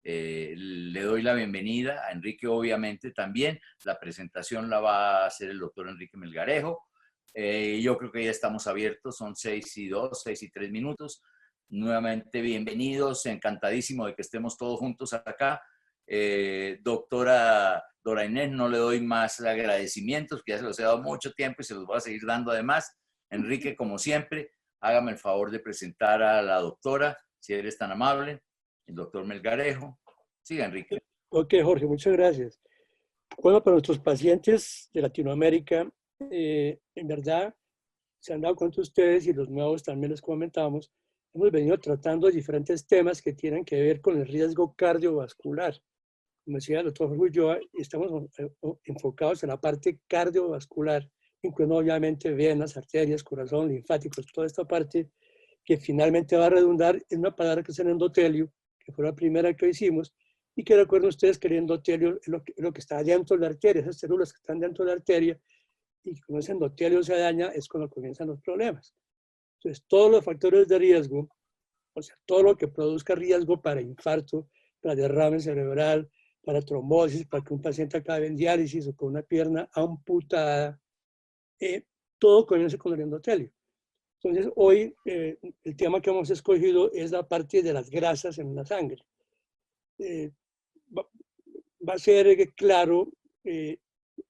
Le doy la bienvenida a Enrique, obviamente, también. La presentación la va a hacer el doctor Enrique Melgarejo. Yo creo que ya estamos abiertos, son 6:02, 6:03. Nuevamente, bienvenidos, encantadísimo de que estemos todos juntos acá. Doctora Dora Inés, no le doy más agradecimientos, que ya se los he dado mucho tiempo y se los voy a seguir dando además. Enrique, como siempre, hágame el favor de presentar a la doctora, si eres tan amable, el doctor Melgarejo. Siga, Enrique. Ok, Jorge, muchas gracias. Bueno, para nuestros pacientes de Latinoamérica, en verdad, se han dado cuenta ustedes y los nuevos también les comentamos, hemos venido tratando diferentes temas que tienen que ver con el riesgo cardiovascular. Como decía el doctor Jorge Ulloa, estamos enfocados en la parte cardiovascular, incluyendo obviamente venas, arterias, corazón, linfáticos, toda esta parte que finalmente va a redundar en una palabra que es el endotelio, que fue la primera que hicimos, y que recuerden ustedes que el endotelio es lo que está dentro de la arteria, esas células que están dentro de la arteria, y cuando ese endotelio se daña es cuando comienzan los problemas. Entonces, todos los factores de riesgo, o sea, todo lo que produzca riesgo para infarto, para derrame cerebral, para trombosis, para que un paciente acabe en diálisis o con una pierna amputada, todo comienza con el endotelio. Entonces, hoy el tema que hemos escogido es la parte de las grasas en la sangre. Va a ser claro,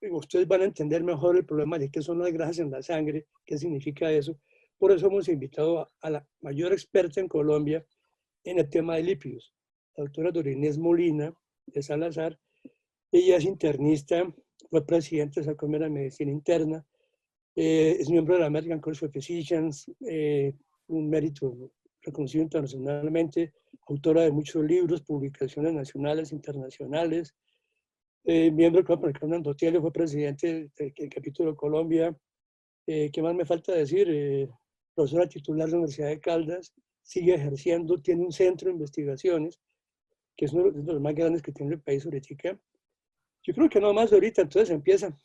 ustedes van a entender mejor el problema de qué son las grasas en la sangre, qué significa eso. Por eso hemos invitado a la mayor experta en Colombia en el tema de lípidos, la doctora Dora Inés Molina de Salazar. Ella es internista, fue presidenta de esa Cámara de Medicina Interna, es miembro de la American College of Physicians, un mérito reconocido internacionalmente, autora de muchos libros, publicaciones nacionales, internacionales, miembro del Club Endotelio, fue presidente del capítulo de Colombia. ¿Qué más me falta decir? Profesora titular de la Universidad de Caldas, sigue ejerciendo, tiene un centro de investigaciones, que es uno de los más grandes que tiene el país ahorita. Yo creo que no más ahorita, entonces empieza.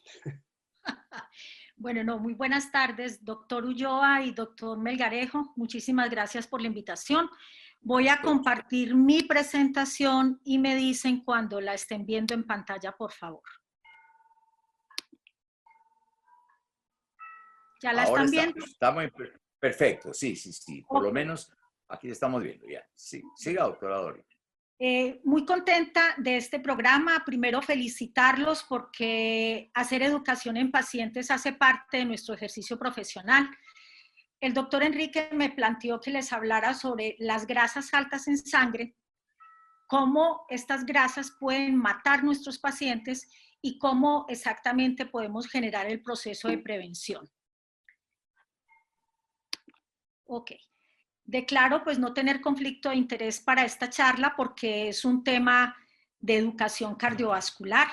Bueno, no, muy buenas tardes, doctor Ulloa y doctor Melgarejo. Muchísimas gracias por la invitación. Voy a compartir mi presentación y me dicen cuando la estén viendo en pantalla, por favor. ¿Ya la están viendo? Está muy perfecto, sí. Por lo menos aquí estamos viendo ya. Sí, siga, doctora Dori. Muy contenta de este programa. Primero, felicitarlos porque hacer educación en pacientes hace parte de nuestro ejercicio profesional. El doctor Enrique me planteó que les hablara sobre las grasas altas en sangre, cómo estas grasas pueden matar nuestros pacientes y cómo exactamente podemos generar el proceso de prevención. Ok. Declaro pues no tener conflicto de interés para esta charla porque es un tema de educación cardiovascular.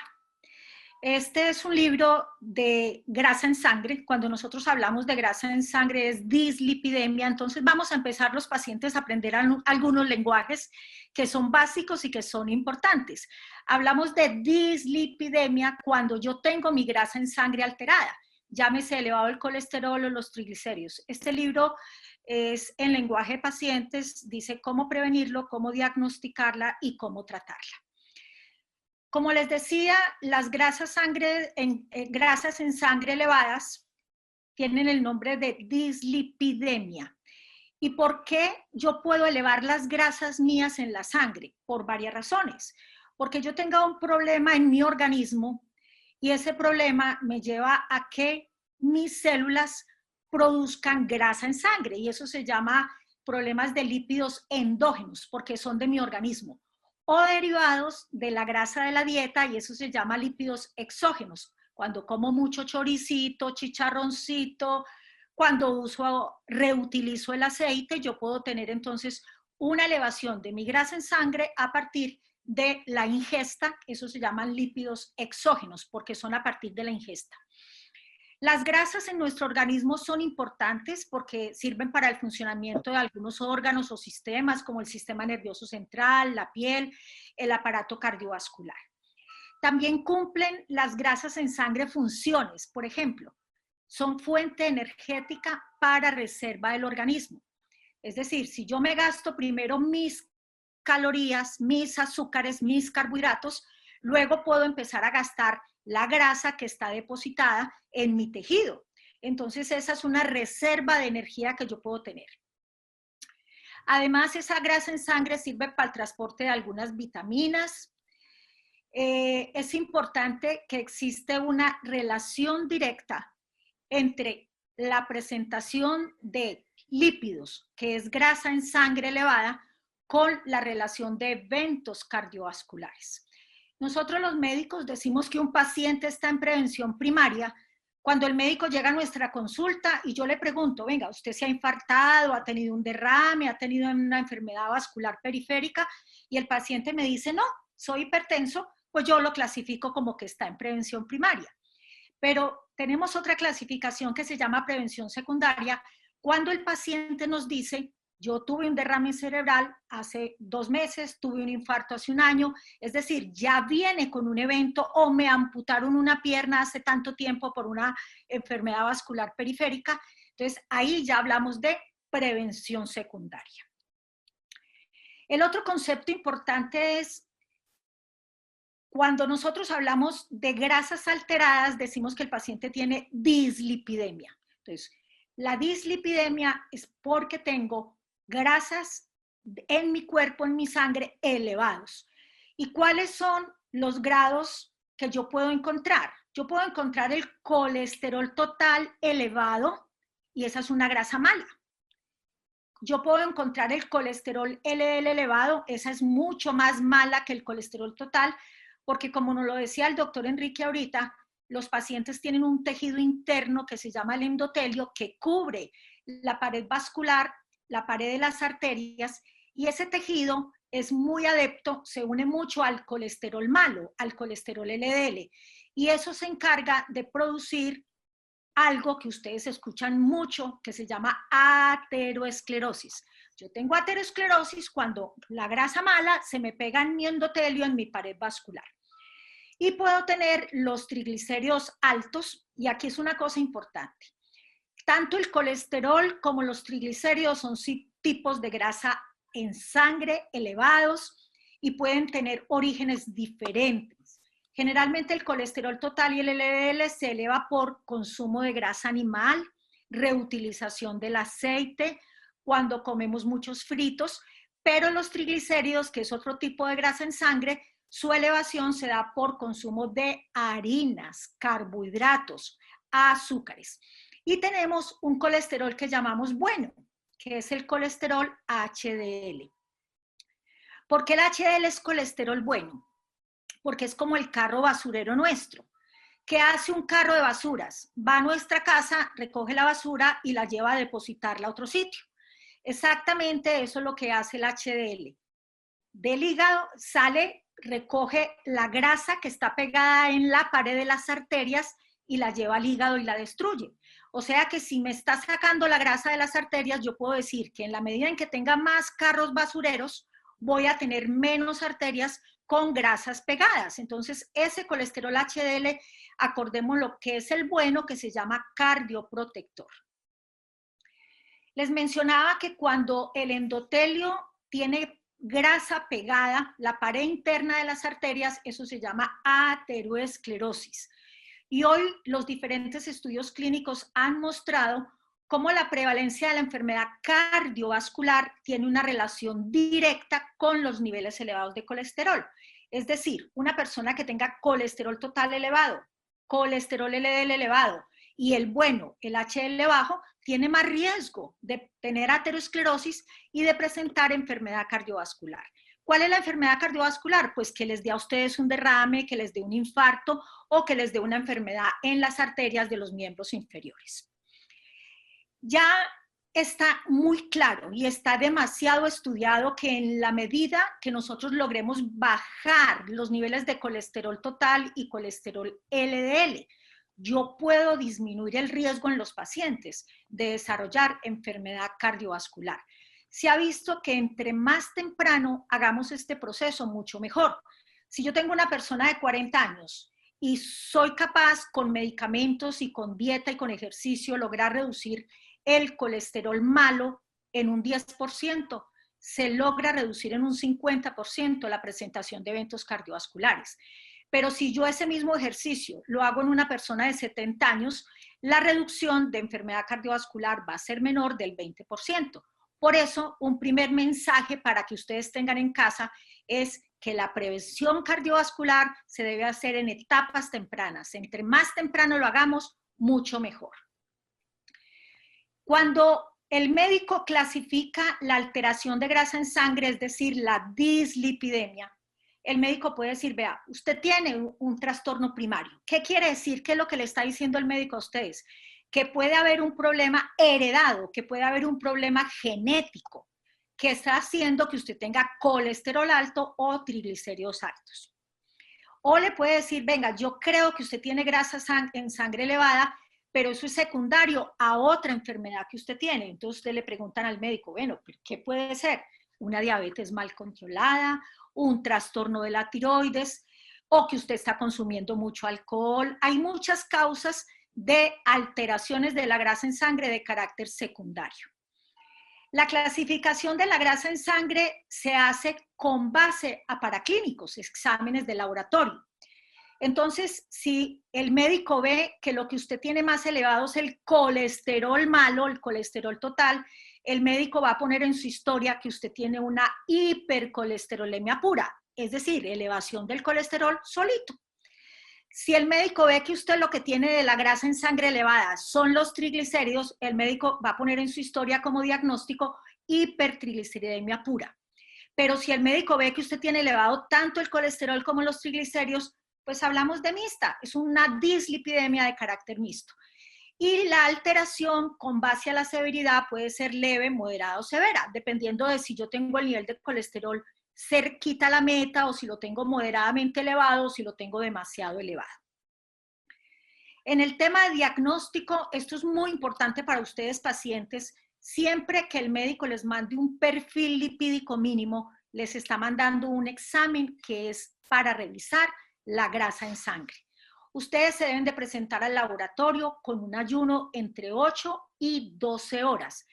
Este es un libro de grasa en sangre. Cuando nosotros hablamos de grasa en sangre es dislipidemia. Entonces vamos a empezar los pacientes a aprender algunos lenguajes que son básicos y que son importantes. Hablamos de dislipidemia cuando yo tengo mi grasa en sangre alterada. Llámese elevado el colesterol o los triglicéridos. Este libro es en lenguaje de pacientes, dice cómo prevenirlo, cómo diagnosticarla y cómo tratarla. Como les decía, las grasas en sangre elevadas tienen el nombre de dislipidemia. ¿Y por qué yo puedo elevar las grasas mías en la sangre? Por varias razones. Porque yo tenga un problema en mi organismo y ese problema me lleva a que mis células produzcan grasa en sangre y eso se llama problemas de lípidos endógenos porque son de mi organismo o derivados de la grasa de la dieta y eso se llama lípidos exógenos. Cuando como mucho choricito, chicharroncito, cuando reutilizo el aceite, yo puedo tener entonces una elevación de mi grasa en sangre a partir de la ingesta, eso se llaman lípidos exógenos porque son a partir de la ingesta. Las grasas en nuestro organismo son importantes porque sirven para el funcionamiento de algunos órganos o sistemas como el sistema nervioso central, la piel, el aparato cardiovascular. También cumplen las grasas en sangre funciones, por ejemplo, son fuente energética para reserva del organismo. Es decir, si yo me gasto primero mis calorías, mis azúcares, mis carbohidratos, luego puedo empezar a gastar la grasa que está depositada en mi tejido. Entonces esa es una reserva de energía que yo puedo tener. Además, esa grasa en sangre sirve para el transporte de algunas vitaminas. Es importante que existe una relación directa entre la presentación de lípidos, que es grasa en sangre elevada, con la relación de eventos cardiovasculares. Nosotros los médicos decimos que un paciente está en prevención primaria cuando el médico llega a nuestra consulta y yo le pregunto, venga, ¿usted se ha infartado, ha tenido un derrame, ha tenido una enfermedad vascular periférica? Y el paciente me dice, no, soy hipertenso, pues yo lo clasifico como que está en prevención primaria. Pero tenemos otra clasificación que se llama prevención secundaria, cuando el paciente nos dice, yo tuve un derrame cerebral hace 2 meses, tuve un infarto hace 1 año, es decir, ya viene con un evento o me amputaron una pierna hace tanto tiempo por una enfermedad vascular periférica. Entonces, ahí ya hablamos de prevención secundaria. El otro concepto importante es, cuando nosotros hablamos de grasas alteradas, decimos que el paciente tiene dislipidemia. Entonces, la dislipidemia es porque tengo grasas en mi cuerpo, en mi sangre, elevados. ¿Y cuáles son los grados que yo puedo encontrar? Yo puedo encontrar el colesterol total elevado, y esa es una grasa mala. Yo puedo encontrar el colesterol LDL elevado, esa es mucho más mala que el colesterol total, porque como nos lo decía el doctor Enrique ahorita, los pacientes tienen un tejido interno que se llama el endotelio, que cubre la pared vascular, la pared de las arterias, y ese tejido es muy adepto, se une mucho al colesterol malo, al colesterol LDL, y eso se encarga de producir algo que ustedes escuchan mucho, que se llama ateroesclerosis. Yo tengo ateroesclerosis cuando la grasa mala se me pega en mi endotelio, en mi pared vascular. Y puedo tener los triglicéridos altos, y aquí es una cosa importante. Tanto el colesterol como los triglicéridos son tipos de grasa en sangre elevados y pueden tener orígenes diferentes. Generalmente el colesterol total y el LDL se eleva por consumo de grasa animal, reutilización del aceite, cuando comemos muchos fritos, pero los triglicéridos, que es otro tipo de grasa en sangre, su elevación se da por consumo de harinas, carbohidratos, azúcares. Y tenemos un colesterol que llamamos bueno, que es el colesterol HDL. ¿Por qué el HDL es colesterol bueno? Porque es como el carro basurero nuestro. ¿Qué hace un carro de basuras? Va a nuestra casa, recoge la basura y la lleva a depositarla a otro sitio. Exactamente eso es lo que hace el HDL. Del hígado sale, recoge la grasa que está pegada en la pared de las arterias y la lleva al hígado y la destruye. O sea que si me está sacando la grasa de las arterias, yo puedo decir que en la medida en que tenga más carros basureros, voy a tener menos arterias con grasas pegadas. Entonces, ese colesterol HDL, acordemos lo que es el bueno, que se llama cardioprotector. Les mencionaba que cuando el endotelio tiene grasa pegada, la pared interna de las arterias, eso se llama ateroesclerosis. Y hoy los diferentes estudios clínicos han mostrado cómo la prevalencia de la enfermedad cardiovascular tiene una relación directa con los niveles elevados de colesterol. Es decir, una persona que tenga colesterol total elevado, colesterol LDL elevado y el bueno, el HDL bajo, tiene más riesgo de tener aterosclerosis y de presentar enfermedad cardiovascular. ¿Cuál es la enfermedad cardiovascular? Pues que les dé a ustedes un derrame, que les dé un infarto o que les dé una enfermedad en las arterias de los miembros inferiores. Ya está muy claro y está demasiado estudiado que en la medida que nosotros logremos bajar los niveles de colesterol total y colesterol LDL, yo puedo disminuir el riesgo en los pacientes de desarrollar enfermedad cardiovascular. Se ha visto que entre más temprano hagamos este proceso, mucho mejor. Si yo tengo una persona de 40 años y soy capaz con medicamentos y con dieta y con ejercicio lograr reducir el colesterol malo en un 10%, se logra reducir en un 50% la presentación de eventos cardiovasculares. Pero si yo ese mismo ejercicio lo hago en una persona de 70 años, la reducción de enfermedad cardiovascular va a ser menor del 20%. Por eso, un primer mensaje para que ustedes tengan en casa es que la prevención cardiovascular se debe hacer en etapas tempranas. Entre más temprano lo hagamos, mucho mejor. Cuando el médico clasifica la alteración de grasa en sangre, es decir, la dislipidemia, el médico puede decir, vea, usted tiene un trastorno primario. ¿Qué quiere decir? ¿Qué es lo que le está diciendo el médico a ustedes? Que puede haber un problema heredado, que puede haber un problema genético, que está haciendo que usted tenga colesterol alto o triglicéridos altos. O le puede decir, venga, yo creo que usted tiene grasa en sangre elevada, pero eso es secundario a otra enfermedad que usted tiene. Entonces usted le preguntan al médico, bueno, ¿qué puede ser? Una diabetes mal controlada, un trastorno de la tiroides, o que usted está consumiendo mucho alcohol. Hay muchas causas de alteraciones de la grasa en sangre de carácter secundario. La clasificación de la grasa en sangre se hace con base a paraclínicos, exámenes de laboratorio. Entonces, si el médico ve que lo que usted tiene más elevado es el colesterol malo, el colesterol total, el médico va a poner en su historia que usted tiene una hipercolesterolemia pura, es decir, elevación del colesterol solito. Si el médico ve que usted lo que tiene de la grasa en sangre elevada son los triglicéridos, el médico va a poner en su historia como diagnóstico hipertrigliceridemia pura. Pero si el médico ve que usted tiene elevado tanto el colesterol como los triglicéridos, pues hablamos de mixta, es una dislipidemia de carácter mixto. Y la alteración con base a la severidad puede ser leve, moderada o severa, dependiendo de si yo tengo el nivel de colesterol cerquita a la meta o si lo tengo moderadamente elevado o si lo tengo demasiado elevado. En el tema de diagnóstico, esto es muy importante para ustedes pacientes. Siempre que el médico les mande un perfil lipídico mínimo, les está mandando un examen que es para revisar la grasa en sangre. Ustedes se deben de presentar al laboratorio con un ayuno entre 8 y 12 horas.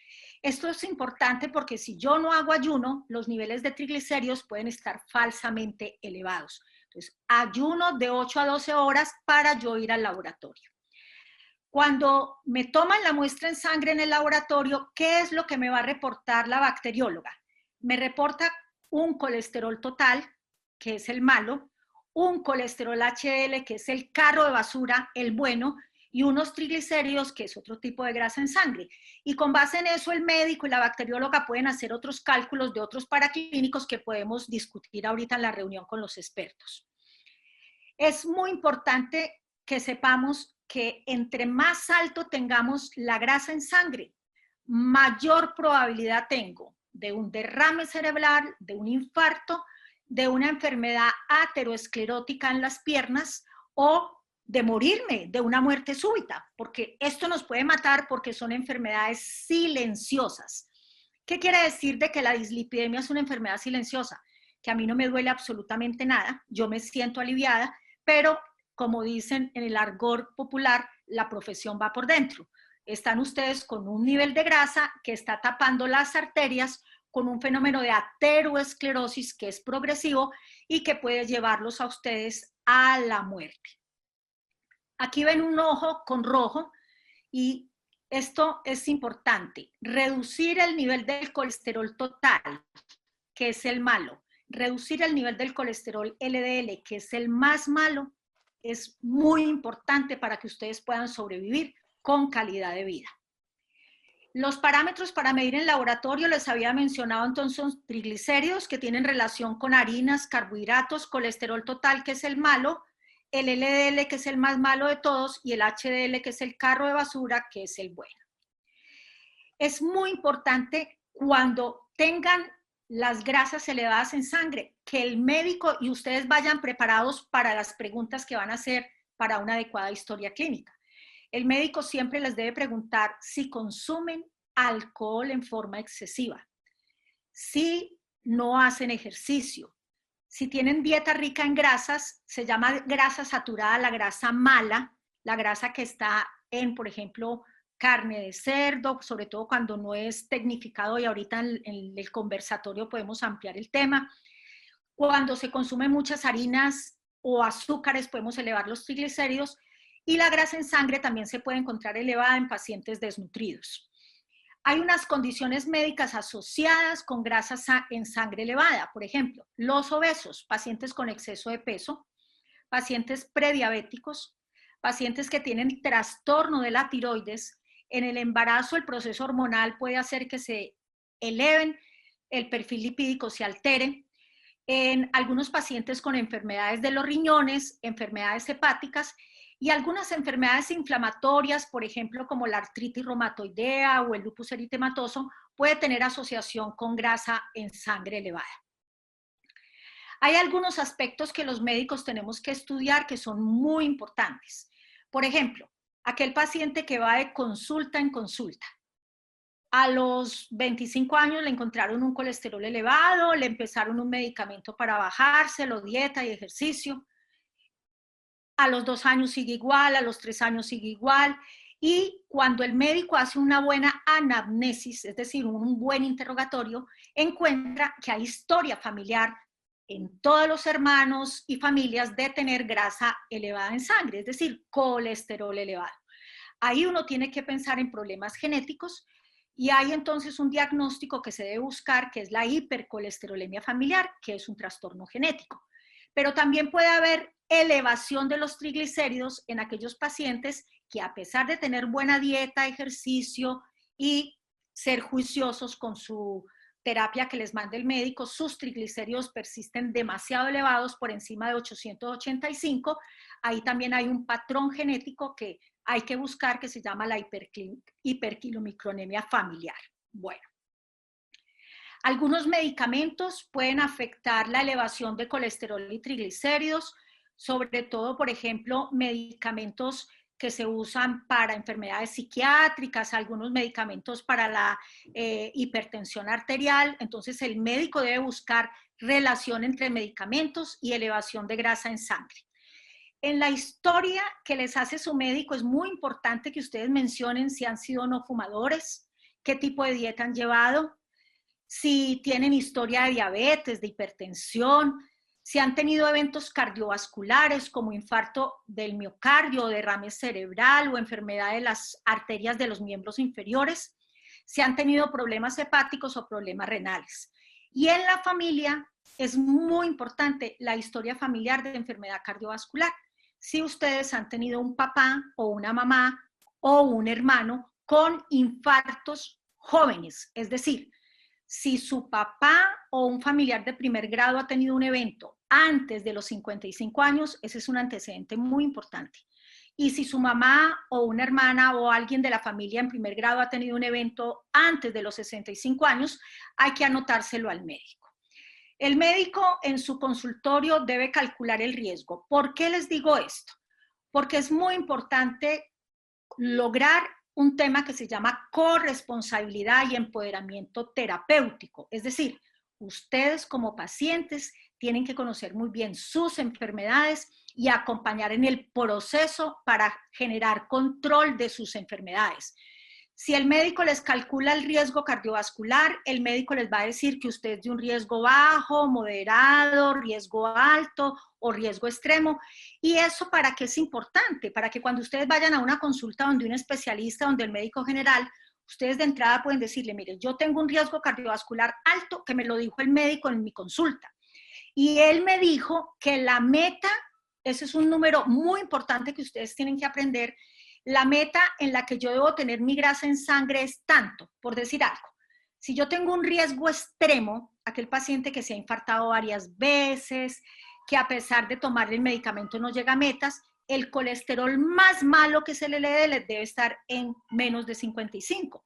Esto es importante porque si yo no hago ayuno, los niveles de triglicéridos pueden estar falsamente elevados. Entonces, ayuno de 8 a 12 horas para yo ir al laboratorio. Cuando me toman la muestra en sangre en el laboratorio, ¿qué es lo que me va a reportar la bacterióloga? Me reporta un colesterol total, que es el malo, un colesterol HDL, que es el carro de basura, el bueno, y unos triglicéridos, que es otro tipo de grasa en sangre. Y con base en eso, el médico y la bacterióloga pueden hacer otros cálculos de otros paraclínicos que podemos discutir ahorita en la reunión con los expertos. Es muy importante que sepamos que entre más alto tengamos la grasa en sangre, mayor probabilidad tengo de un derrame cerebral, de un infarto, de una enfermedad ateroesclerótica en las piernas o de morirme de una muerte súbita, porque esto nos puede matar porque son enfermedades silenciosas. ¿Qué quiere decir de que la dislipidemia es una enfermedad silenciosa? Que a mí no me duele absolutamente nada, yo me siento aliviada, pero como dicen en el argot popular, la profesión va por dentro. Están ustedes con un nivel de grasa que está tapando las arterias con un fenómeno de ateroesclerosis que es progresivo y que puede llevarlos a ustedes a la muerte. Aquí ven un ojo con rojo y esto es importante. Reducir el nivel del colesterol total, que es el malo. Reducir el nivel del colesterol LDL, que es el más malo, es muy importante para que ustedes puedan sobrevivir con calidad de vida. Los parámetros para medir en laboratorio les había mencionado entonces son triglicéridos que tienen relación con harinas, carbohidratos, colesterol total que es el malo, el LDL que es el más malo de todos y el HDL que es el carro de basura que es el bueno. Es muy importante cuando tengan las grasas elevadas en sangre que el médico y ustedes vayan preparados para las preguntas que van a hacer para una adecuada historia clínica. El médico siempre les debe preguntar si consumen alcohol en forma excesiva, si no hacen ejercicio, si tienen dieta rica en grasas, se llama grasa saturada, la grasa mala, la grasa que está en, por ejemplo, carne de cerdo, sobre todo cuando no es tecnificado, y ahorita en el conversatorio podemos ampliar el tema. Cuando se consumen muchas harinas o azúcares podemos elevar los triglicéridos, y la grasa en sangre también se puede encontrar elevada en pacientes desnutridos. Hay unas condiciones médicas asociadas con grasa en sangre elevada, por ejemplo, los obesos, pacientes con exceso de peso, pacientes prediabéticos, pacientes que tienen trastorno de la tiroides. En el embarazo el proceso hormonal puede hacer que se eleven, el perfil lipídico se altere. En algunos pacientes con enfermedades de los riñones, enfermedades hepáticas y algunas enfermedades inflamatorias, por ejemplo, como la artritis reumatoidea o el lupus eritematoso, puede tener asociación con grasa en sangre elevada. Hay algunos aspectos que los médicos tenemos que estudiar que son muy importantes. Por ejemplo, aquel paciente que va de consulta en consulta. A los 25 años le encontraron un colesterol elevado, le empezaron un medicamento para bajárselo, dieta y ejercicio. A los 2 años sigue igual, a los 3 años sigue igual. Y cuando el médico hace una buena anamnesis, es decir, un buen interrogatorio, encuentra que hay historia familiar en todos los hermanos y familias de tener grasa elevada en sangre, es decir, colesterol elevado. Ahí uno tiene que pensar en problemas genéticos y hay entonces un diagnóstico que se debe buscar, que es la hipercolesterolemia familiar, que es un trastorno genético. Pero también puede haber elevación de los triglicéridos en aquellos pacientes que, a pesar de tener buena dieta, ejercicio y ser juiciosos con su terapia que les mande el médico, sus triglicéridos persisten demasiado elevados, por encima de 885. Ahí también hay un patrón genético que hay que buscar, que se llama la hiperquilomicronemia familiar. Bueno, algunos medicamentos pueden afectar la elevación de colesterol y triglicéridos, sobre todo, por ejemplo, medicamentos que se usan para enfermedades psiquiátricas, algunos medicamentos para la hipertensión arterial. Entonces, el médico debe buscar relación entre medicamentos y elevación de grasa en sangre. En la historia que les hace su médico es muy importante que ustedes mencionen si han sido no fumadores, qué tipo de dieta han llevado, si tienen historia de diabetes, de hipertensión, si han tenido eventos cardiovasculares como infarto del miocardio, derrame cerebral o enfermedad de las arterias de los miembros inferiores, si han tenido problemas hepáticos o problemas renales. Y en la familia es muy importante la historia familiar de enfermedad cardiovascular. Si ustedes han tenido un papá o una mamá o un hermano con infartos jóvenes, es decir, si su papá o un familiar de primer grado ha tenido un evento antes de los 55 años, ese es un antecedente muy importante. Y si su mamá o una hermana o alguien de la familia en primer grado ha tenido un evento antes de los 65 años, hay que anotárselo al médico. El médico en su consultorio debe calcular el riesgo. ¿Por qué les digo esto? Porque es muy importante lograr un tema que se llama corresponsabilidad y empoderamiento terapéutico. Es decir, ustedes como pacientes tienen que conocer muy bien sus enfermedades y acompañar en el proceso para generar control de sus enfermedades. Si el médico les calcula el riesgo cardiovascular, el médico les va a decir que usted es de un riesgo bajo, moderado, riesgo alto o riesgo extremo. ¿Y eso para qué es importante? Para que cuando ustedes vayan a una consulta donde un especialista, donde el médico general, ustedes de entrada pueden decirle, mire, yo tengo un riesgo cardiovascular alto, que me lo dijo el médico en mi consulta. Y él me dijo que la meta, ese es un número muy importante que ustedes tienen que aprender, la meta en la que yo debo tener mi grasa en sangre es tanto, por decir algo. Si yo tengo un riesgo extremo, aquel paciente que se ha infartado varias veces, que a pesar de tomar el medicamento no llega a metas, el colesterol más malo que es el LDL debe estar en menos de 55.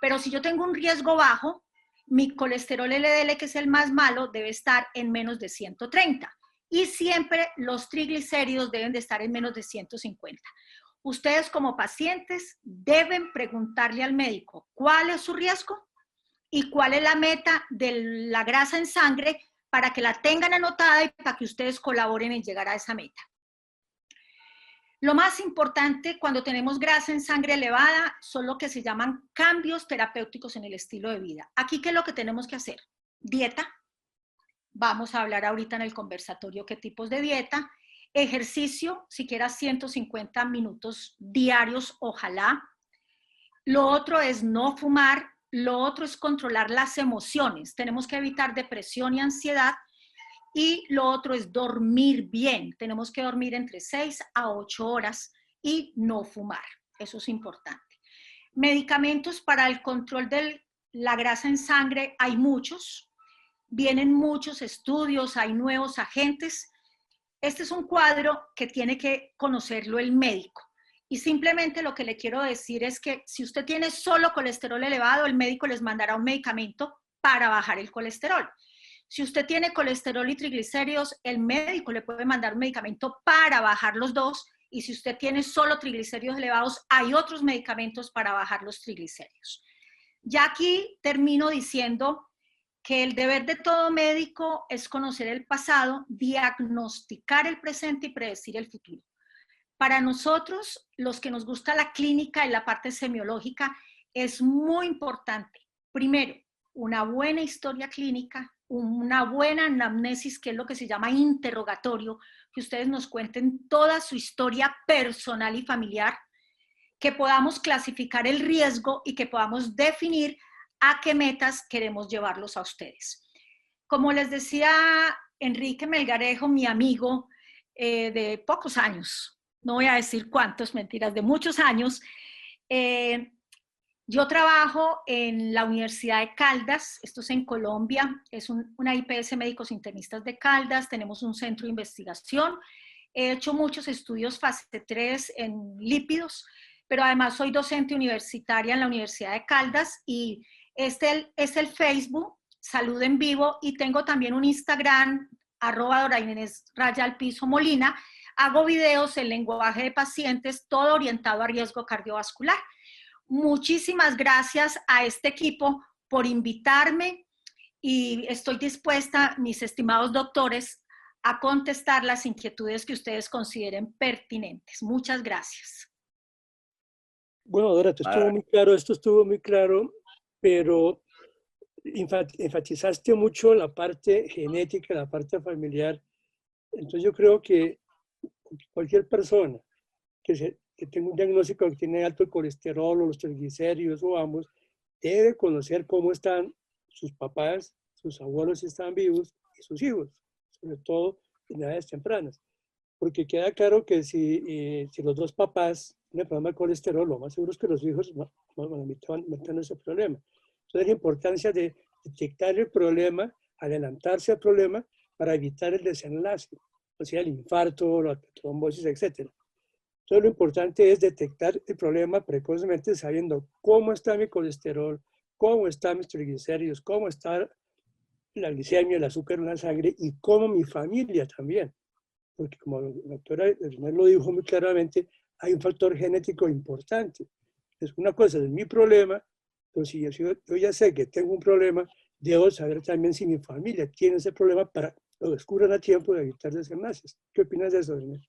Pero si yo tengo un riesgo bajo, mi colesterol LDL, que es el más malo, debe estar en menos de 130. Y siempre los triglicéridos deben de estar en menos de 150. Ustedes como pacientes deben preguntarle al médico cuál es su riesgo y cuál es la meta de la grasa en sangre para que la tengan anotada y para que ustedes colaboren en llegar a esa meta. Lo más importante cuando tenemos grasa en sangre elevada son lo que se llaman cambios terapéuticos en el estilo de vida. Aquí, ¿qué es lo que tenemos que hacer? Dieta. Vamos a hablar ahorita en el conversatorio qué tipos de dieta. Ejercicio, siquiera 150 minutos diarios, ojalá. Lo otro es no fumar. Lo otro es controlar las emociones. Tenemos que evitar depresión y ansiedad. Y lo otro es dormir bien. Tenemos que dormir entre 6 a 8 horas y no fumar. Eso es importante. Medicamentos para el control de la grasa en sangre hay muchos. Vienen muchos estudios, hay nuevos agentes. Este es un cuadro que tiene que conocerlo el médico. Y simplemente lo que le quiero decir es que si usted tiene solo colesterol elevado, el médico les mandará un medicamento para bajar el colesterol. Si usted tiene colesterol y triglicéridos, el médico le puede mandar un medicamento para bajar los dos. Y si usted tiene solo triglicéridos elevados, hay otros medicamentos para bajar los triglicéridos. Ya aquí termino diciendo que el deber de todo médico es conocer el pasado, diagnosticar el presente y predecir el futuro. Para nosotros, los que nos gusta la clínica y la parte semiológica, es muy importante, primero, una buena historia clínica, una buena anamnesis, que es lo que se llama interrogatorio, que ustedes nos cuenten toda su historia personal y familiar, que podamos clasificar el riesgo y que podamos definir a qué metas queremos llevarlos a ustedes. Como les decía Enrique Melgarejo, mi amigo de pocos años, no voy a decir cuántos, mentiras, de muchos años, yo trabajo en la Universidad de Caldas, esto es en Colombia, es una IPS Médicos Internistas de Caldas, tenemos un centro de investigación, he hecho muchos estudios fase 3 en lípidos, pero además soy docente universitaria en la Universidad de Caldas y este es el Facebook, Salud en Vivo, y tengo también un Instagram, @DoraInés_Molina, hago videos en lenguaje de pacientes, todo orientado a riesgo cardiovascular. Muchísimas gracias a este equipo por invitarme y estoy dispuesta, mis estimados doctores, a contestar las inquietudes que ustedes consideren pertinentes. Muchas gracias. Bueno, Dora, esto estuvo muy claro, pero enfatizaste mucho la parte genética, la parte familiar. Entonces yo creo que cualquier persona que tenga un diagnóstico que tiene alto colesterol o los triglicéridos o ambos, debe conocer cómo están sus papás, sus abuelos si están vivos y sus hijos, sobre todo en edades tempranas. Porque queda claro que si los dos papás tienen problema de colesterol, lo más seguro es que los hijos van a tener ese problema. Entonces la importancia de detectar el problema, adelantarse al problema para evitar el desenlace, o sea, el infarto, la trombosis, etc. Entonces lo importante es detectar el problema precozmente sabiendo cómo está mi colesterol, cómo están mis triglicéridos, cómo está la glicemia, el azúcar en la sangre y cómo mi familia también. Porque como la doctora Ernest lo dijo muy claramente, hay un factor genético importante. Es una cosa, es mi problema, pero si yo ya sé que tengo un problema, debo saber también si mi familia tiene ese problema para que lo descubran a tiempo de evitar desenlaces. ¿Qué opinas de eso, Ernest?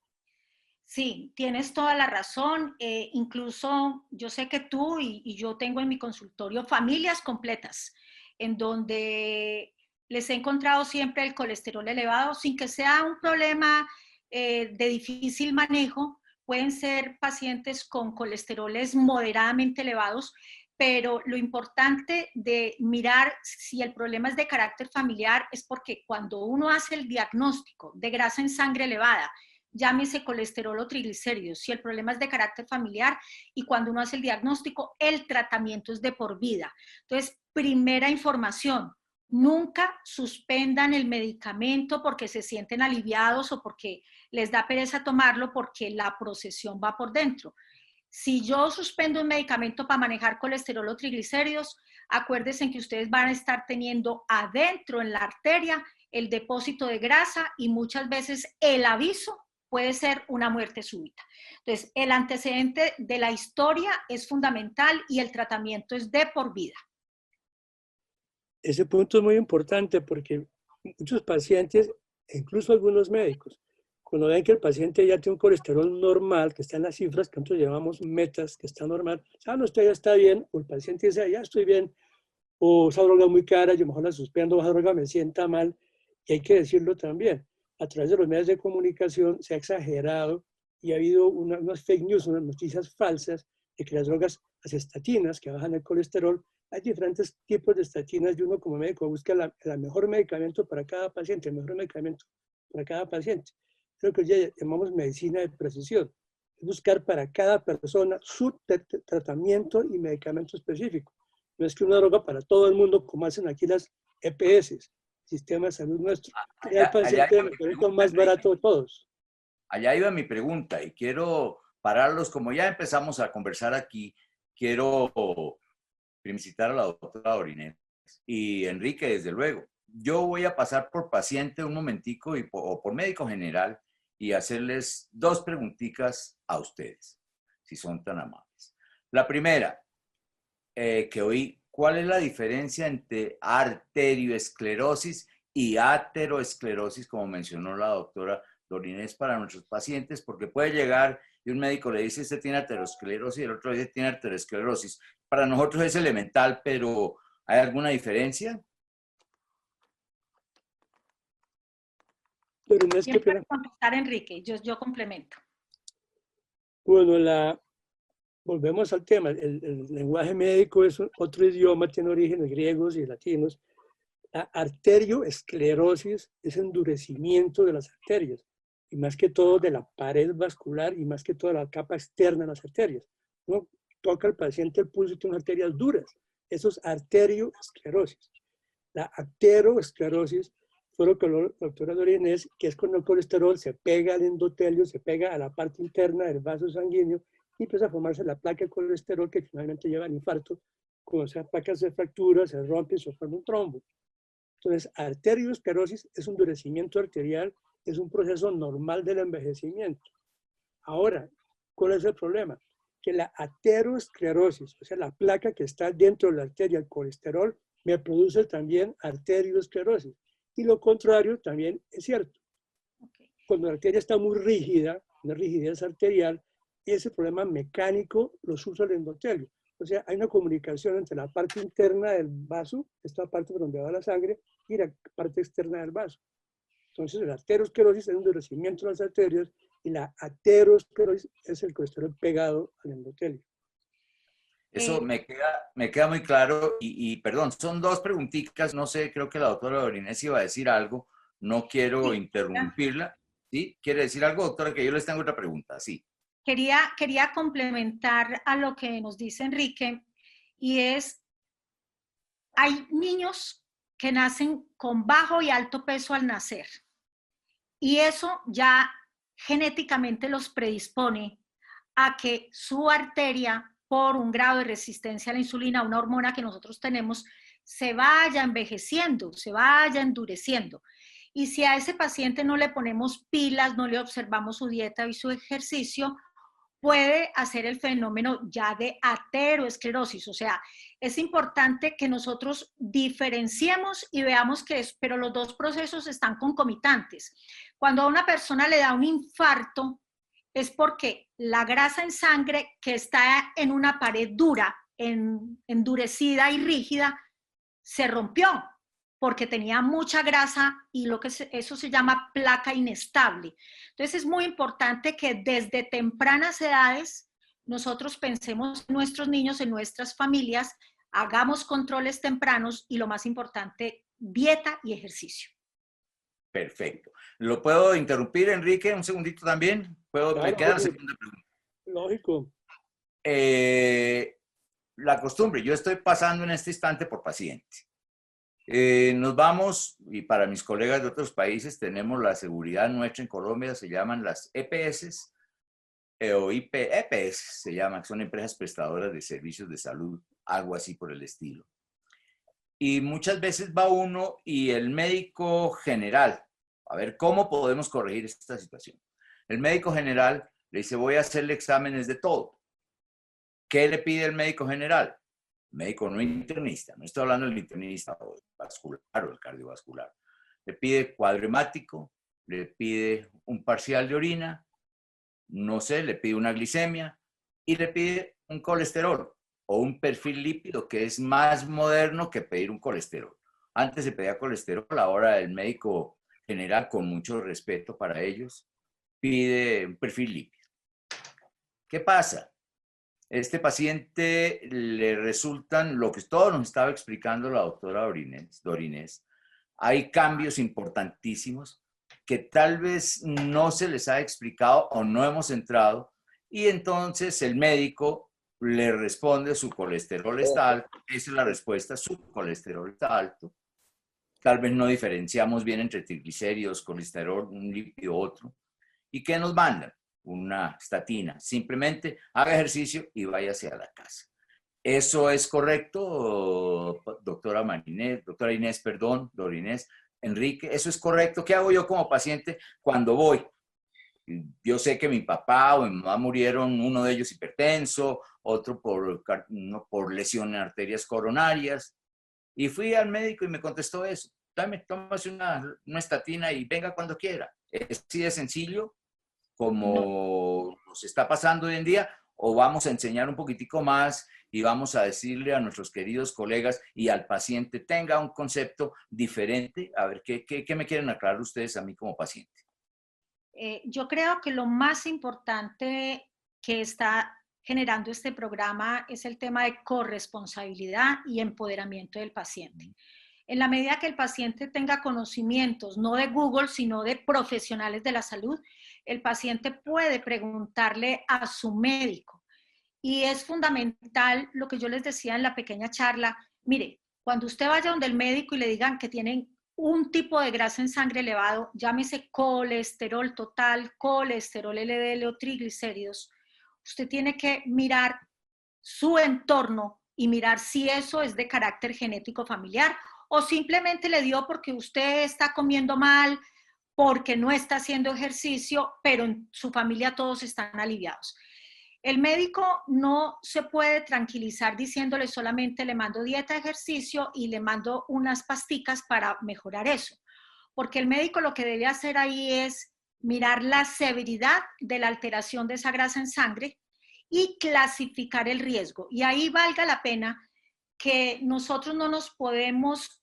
Sí, tienes toda la razón. Incluso yo sé que tú y yo tengo en mi consultorio familias completas en donde les he encontrado siempre el colesterol elevado sin que sea un problema de difícil manejo. Pueden ser pacientes con colesteroles moderadamente elevados, pero lo importante de mirar si el problema es de carácter familiar es porque cuando uno hace el diagnóstico de grasa en sangre elevada, llámese colesterol o triglicéridos, si el problema es de carácter familiar y cuando uno hace el diagnóstico, el tratamiento es de por vida. Entonces, primera información, nunca suspendan el medicamento porque se sienten aliviados o porque les da pereza tomarlo porque la procesión va por dentro. Si yo suspendo un medicamento para manejar colesterol o triglicéridos, acuérdense que ustedes van a estar teniendo adentro en la arteria el depósito de grasa y muchas veces el aviso puede ser una muerte súbita. Entonces, el antecedente de la historia es fundamental y el tratamiento es de por vida. Ese punto es muy importante porque muchos pacientes, incluso algunos médicos, cuando ven que el paciente ya tiene un colesterol normal, que está en las cifras que nosotros llamamos metas, que está normal, no, usted ya está bien, o el paciente dice, ya estoy bien, o esa droga es muy cara, yo mejor la suspendo, esa droga me sienta mal, y hay que decirlo también. A través de los medios de comunicación se ha exagerado y ha habido unas fake news, unas noticias falsas de que las drogas, las estatinas que bajan el colesterol, hay diferentes tipos de estatinas y uno como médico busca el mejor medicamento para cada paciente, el mejor medicamento para cada paciente. Creo que ya llamamos medicina de precisión. Es buscar para cada persona su tratamiento y medicamento específico. No es que una droga para todo el mundo, como hacen aquí las EPS, Sistema de Salud Nuestro. El paciente el medicamento más barato de todos. Allá iba mi pregunta y quiero pararlos, como ya empezamos a conversar aquí, quiero felicitar a la doctora Dorinés y Enrique, desde luego. Yo voy a pasar por paciente un momentico o por médico general y hacerles dos preguntitas a ustedes, si son tan amables. La primera, que oí, ¿cuál es la diferencia entre arterioesclerosis y ateroesclerosis, como mencionó la doctora Dorinés, para nuestros pacientes? Porque puede llegar y un médico le dice, este tiene aterosclerosis, y el otro dice, tiene arteriosclerosis. Para nosotros es elemental, pero ¿hay alguna diferencia? Dorinés, ¿qué Siempre contestar, Enrique, yo complemento. Bueno, volvemos al tema. El lenguaje médico es otro idioma, tiene orígenes griegos y latinos. La arterioesclerosis es endurecimiento de las arterias, y más que todo de la pared vascular y más que todo de la capa externa de las arterias. Uno toca al paciente el pulso y tiene unas arterias duras. Eso es arterioesclerosis. La ateroesclerosis fue lo que la doctora Dorinés, que es cuando el colesterol se pega al endotelio, se pega a la parte interna del vaso sanguíneo y empieza a formarse la placa de colesterol que finalmente lleva al infarto. Cuando esa placa se fractura, se rompe y se forma un trombo. Entonces, arterioesclerosis es un endurecimiento arterial, es un proceso normal del envejecimiento. Ahora, ¿cuál es el problema? Que la ateroesclerosis, o sea, la placa que está dentro de la arteria, el colesterol, me produce también arterioesclerosis. Y lo contrario también es cierto. Cuando la arteria está muy rígida, una rigidez arterial, ese problema mecánico lo sufre el endotelio. O sea, hay una comunicación entre la parte interna del vaso, esta parte por donde va la sangre, y la parte externa del vaso. Entonces, la aterosclerosis es un endurecimiento de las arterias y la aterosclerosis es el colesterol pegado al endotelio. Eso me queda muy claro y perdón, son dos preguntitas, no sé, creo que la doctora Dorinés iba a decir algo, no quiero interrumpirla. ¿Sí? ¿Quiere decir algo, doctora? Que yo les tengo otra pregunta, sí. Quería complementar a lo que nos dice Enrique, y es, hay niños que nacen con bajo y alto peso al nacer, y eso ya genéticamente los predispone a que su arteria, por un grado de resistencia a la insulina, una hormona que nosotros tenemos, se vaya envejeciendo, se vaya endureciendo. Y si a ese paciente no le ponemos pilas, no le observamos su dieta y su ejercicio, puede hacer el fenómeno ya de ateroesclerosis. O sea, es importante que nosotros diferenciemos y veamos que es, pero los dos procesos están concomitantes. Cuando a una persona le da un infarto, es porque la grasa en sangre que está en una pared dura, endurecida y rígida, se rompió porque tenía mucha grasa y eso se llama placa inestable. Entonces es muy importante que desde tempranas edades nosotros pensemos en nuestros niños, en nuestras familias, hagamos controles tempranos y lo más importante, dieta y ejercicio. Perfecto. ¿Lo puedo interrumpir, Enrique, un segundito también? Claro, me queda la segunda pregunta. Lógico. La costumbre, yo estoy pasando en este instante por paciente. Nos vamos, y para mis colegas de otros países, tenemos la seguridad nuestra en Colombia, se llaman las EPS, o EPS se llaman, son empresas prestadoras de servicios de salud, algo así por el estilo. Y muchas veces va uno y el médico general, a ver cómo podemos corregir esta situación. El médico general le dice, voy a hacerle exámenes de todo. ¿Qué le pide el médico general? Médico no internista, no estoy hablando del internista o el vascular o el cardiovascular. Le pide cuadro hemático, le pide un parcial de orina, no sé, le pide una glicemia y le pide un colesterol o un perfil lípido, que es más moderno que pedir un colesterol. Antes se pedía colesterol, ahora el médico general, con mucho respeto para ellos, pide un perfil lípido. ¿Qué pasa? Este paciente le resultan, lo que todo nos estaba explicando la doctora Dorinés, hay cambios importantísimos que tal vez no se les ha explicado o no hemos entrado, y entonces el médico le responde: su colesterol está alto. Esa es la respuesta: su colesterol está alto. Tal vez no diferenciamos bien entre triglicéridos, colesterol, un lípido, otro. ¿Y qué nos mandan? Una statina. Simplemente haga ejercicio y váyase a la casa. ¿Eso es correcto, doctora Marinés, doctora Inés, perdón, Dorinés, Enrique? ¿Eso es correcto? ¿Qué hago yo como paciente cuando voy? Yo sé que mi papá o mi mamá murieron, uno de ellos hipertenso, otro por lesión en arterias coronarias. Y fui al médico y me contestó eso: tómase una estatina y venga cuando quiera. ¿Es así de sencillo como nos está pasando hoy en día? ¿O vamos a enseñar un poquitico más y vamos a decirle a nuestros queridos colegas y al paciente: tenga un concepto diferente? A ver, ¿qué me quieren aclarar ustedes a mí como paciente? Yo creo que lo más importante que está generando este programa es el tema de corresponsabilidad y empoderamiento del paciente. En la medida que el paciente tenga conocimientos, no de Google, sino de profesionales de la salud, el paciente puede preguntarle a su médico. Y es fundamental lo que yo les decía en la pequeña charla. Mire, cuando usted vaya donde el médico y le digan que tienen un tipo de grasa en sangre elevado, llámese colesterol total, colesterol LDL o triglicéridos, usted tiene que mirar su entorno y mirar si eso es de carácter genético familiar o simplemente le dio porque usted está comiendo mal, porque no está haciendo ejercicio, pero en su familia todos están aliviados. El médico no se puede tranquilizar diciéndole solamente le mando dieta, ejercicio y le mando unas pasticas para mejorar eso. Porque el médico lo que debe hacer ahí es mirar la severidad de la alteración de esa grasa en sangre y clasificar el riesgo. Y ahí valga la pena que nosotros no nos podemos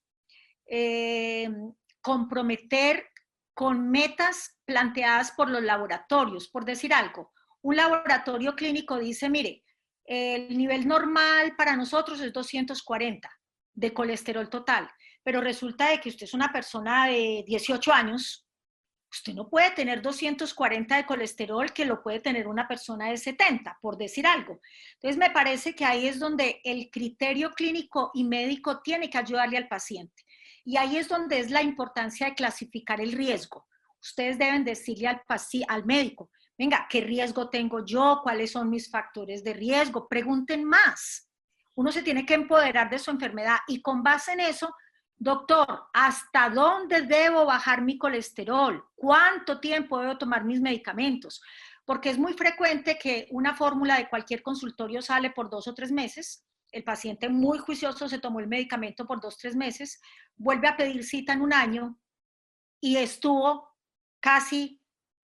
comprometer con metas planteadas por los laboratorios. Por decir algo, un laboratorio clínico dice: mire, el nivel normal para nosotros es 240 de colesterol total, pero resulta de que usted es una persona de 18 años, usted no puede tener 240 de colesterol que lo puede tener una persona de 70, por decir algo. Entonces me parece que ahí es donde el criterio clínico y médico tiene que ayudarle al paciente. Y ahí es donde es la importancia de clasificar el riesgo. Ustedes deben decirle al médico: venga, ¿qué riesgo tengo yo? ¿Cuáles son mis factores de riesgo? Pregunten más. Uno se tiene que empoderar de su enfermedad y con base en eso: doctor, ¿hasta dónde debo bajar mi colesterol? ¿Cuánto tiempo debo tomar mis medicamentos? Porque es muy frecuente que una fórmula de cualquier consultorio sale por 2 o 3 meses. El paciente muy juicioso se tomó el medicamento por 2 o 3 meses, vuelve a pedir cita en 1 año y estuvo casi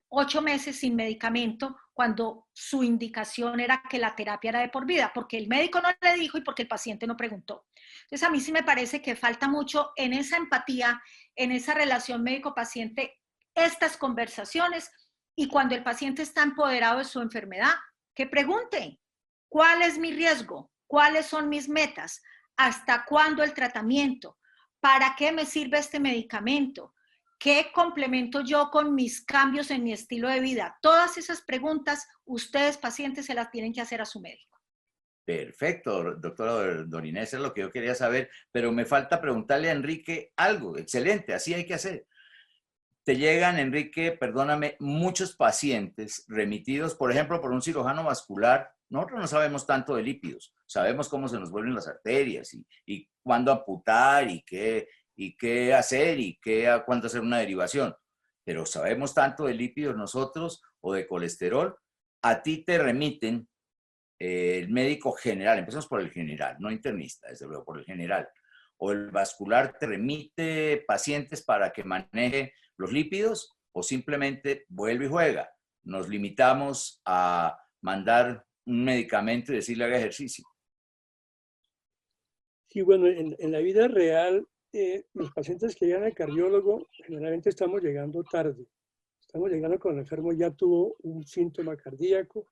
8 meses sin medicamento cuando su indicación era que la terapia era de por vida, porque el médico no le dijo y porque el paciente no preguntó. Entonces a mí sí me parece que falta mucho en esa empatía, en esa relación médico-paciente, estas conversaciones, y cuando el paciente está empoderado de su enfermedad, que pregunte: ¿cuál es mi riesgo? ¿Cuáles son mis metas? ¿Hasta cuándo el tratamiento? ¿Para qué me sirve este medicamento? ¿Qué complemento yo con mis cambios en mi estilo de vida? Todas esas preguntas ustedes, pacientes, se las tienen que hacer a su médico. Perfecto, doctora Dorinés, es lo que yo quería saber, pero me falta preguntarle a Enrique algo. Excelente, así hay que hacer. Te llegan, Enrique, perdóname, muchos pacientes remitidos, por ejemplo, por un cirujano vascular. Nosotros no sabemos tanto de lípidos, sabemos cómo se nos vuelven las arterias y cuándo amputar y qué hacer y cuándo hacer una derivación. Pero sabemos tanto de lípidos nosotros o de colesterol. A ti te remiten el médico general, empezamos por el general, no internista, desde luego, por el general. O el vascular te remite pacientes para que maneje los lípidos, o simplemente vuelve y juega. Nos limitamos a mandar un medicamento y decirle haga ejercicio. Sí, bueno, en la vida real, los pacientes que llegan al cardiólogo, generalmente estamos llegando tarde. Estamos llegando cuando el enfermo ya tuvo un síntoma cardíaco,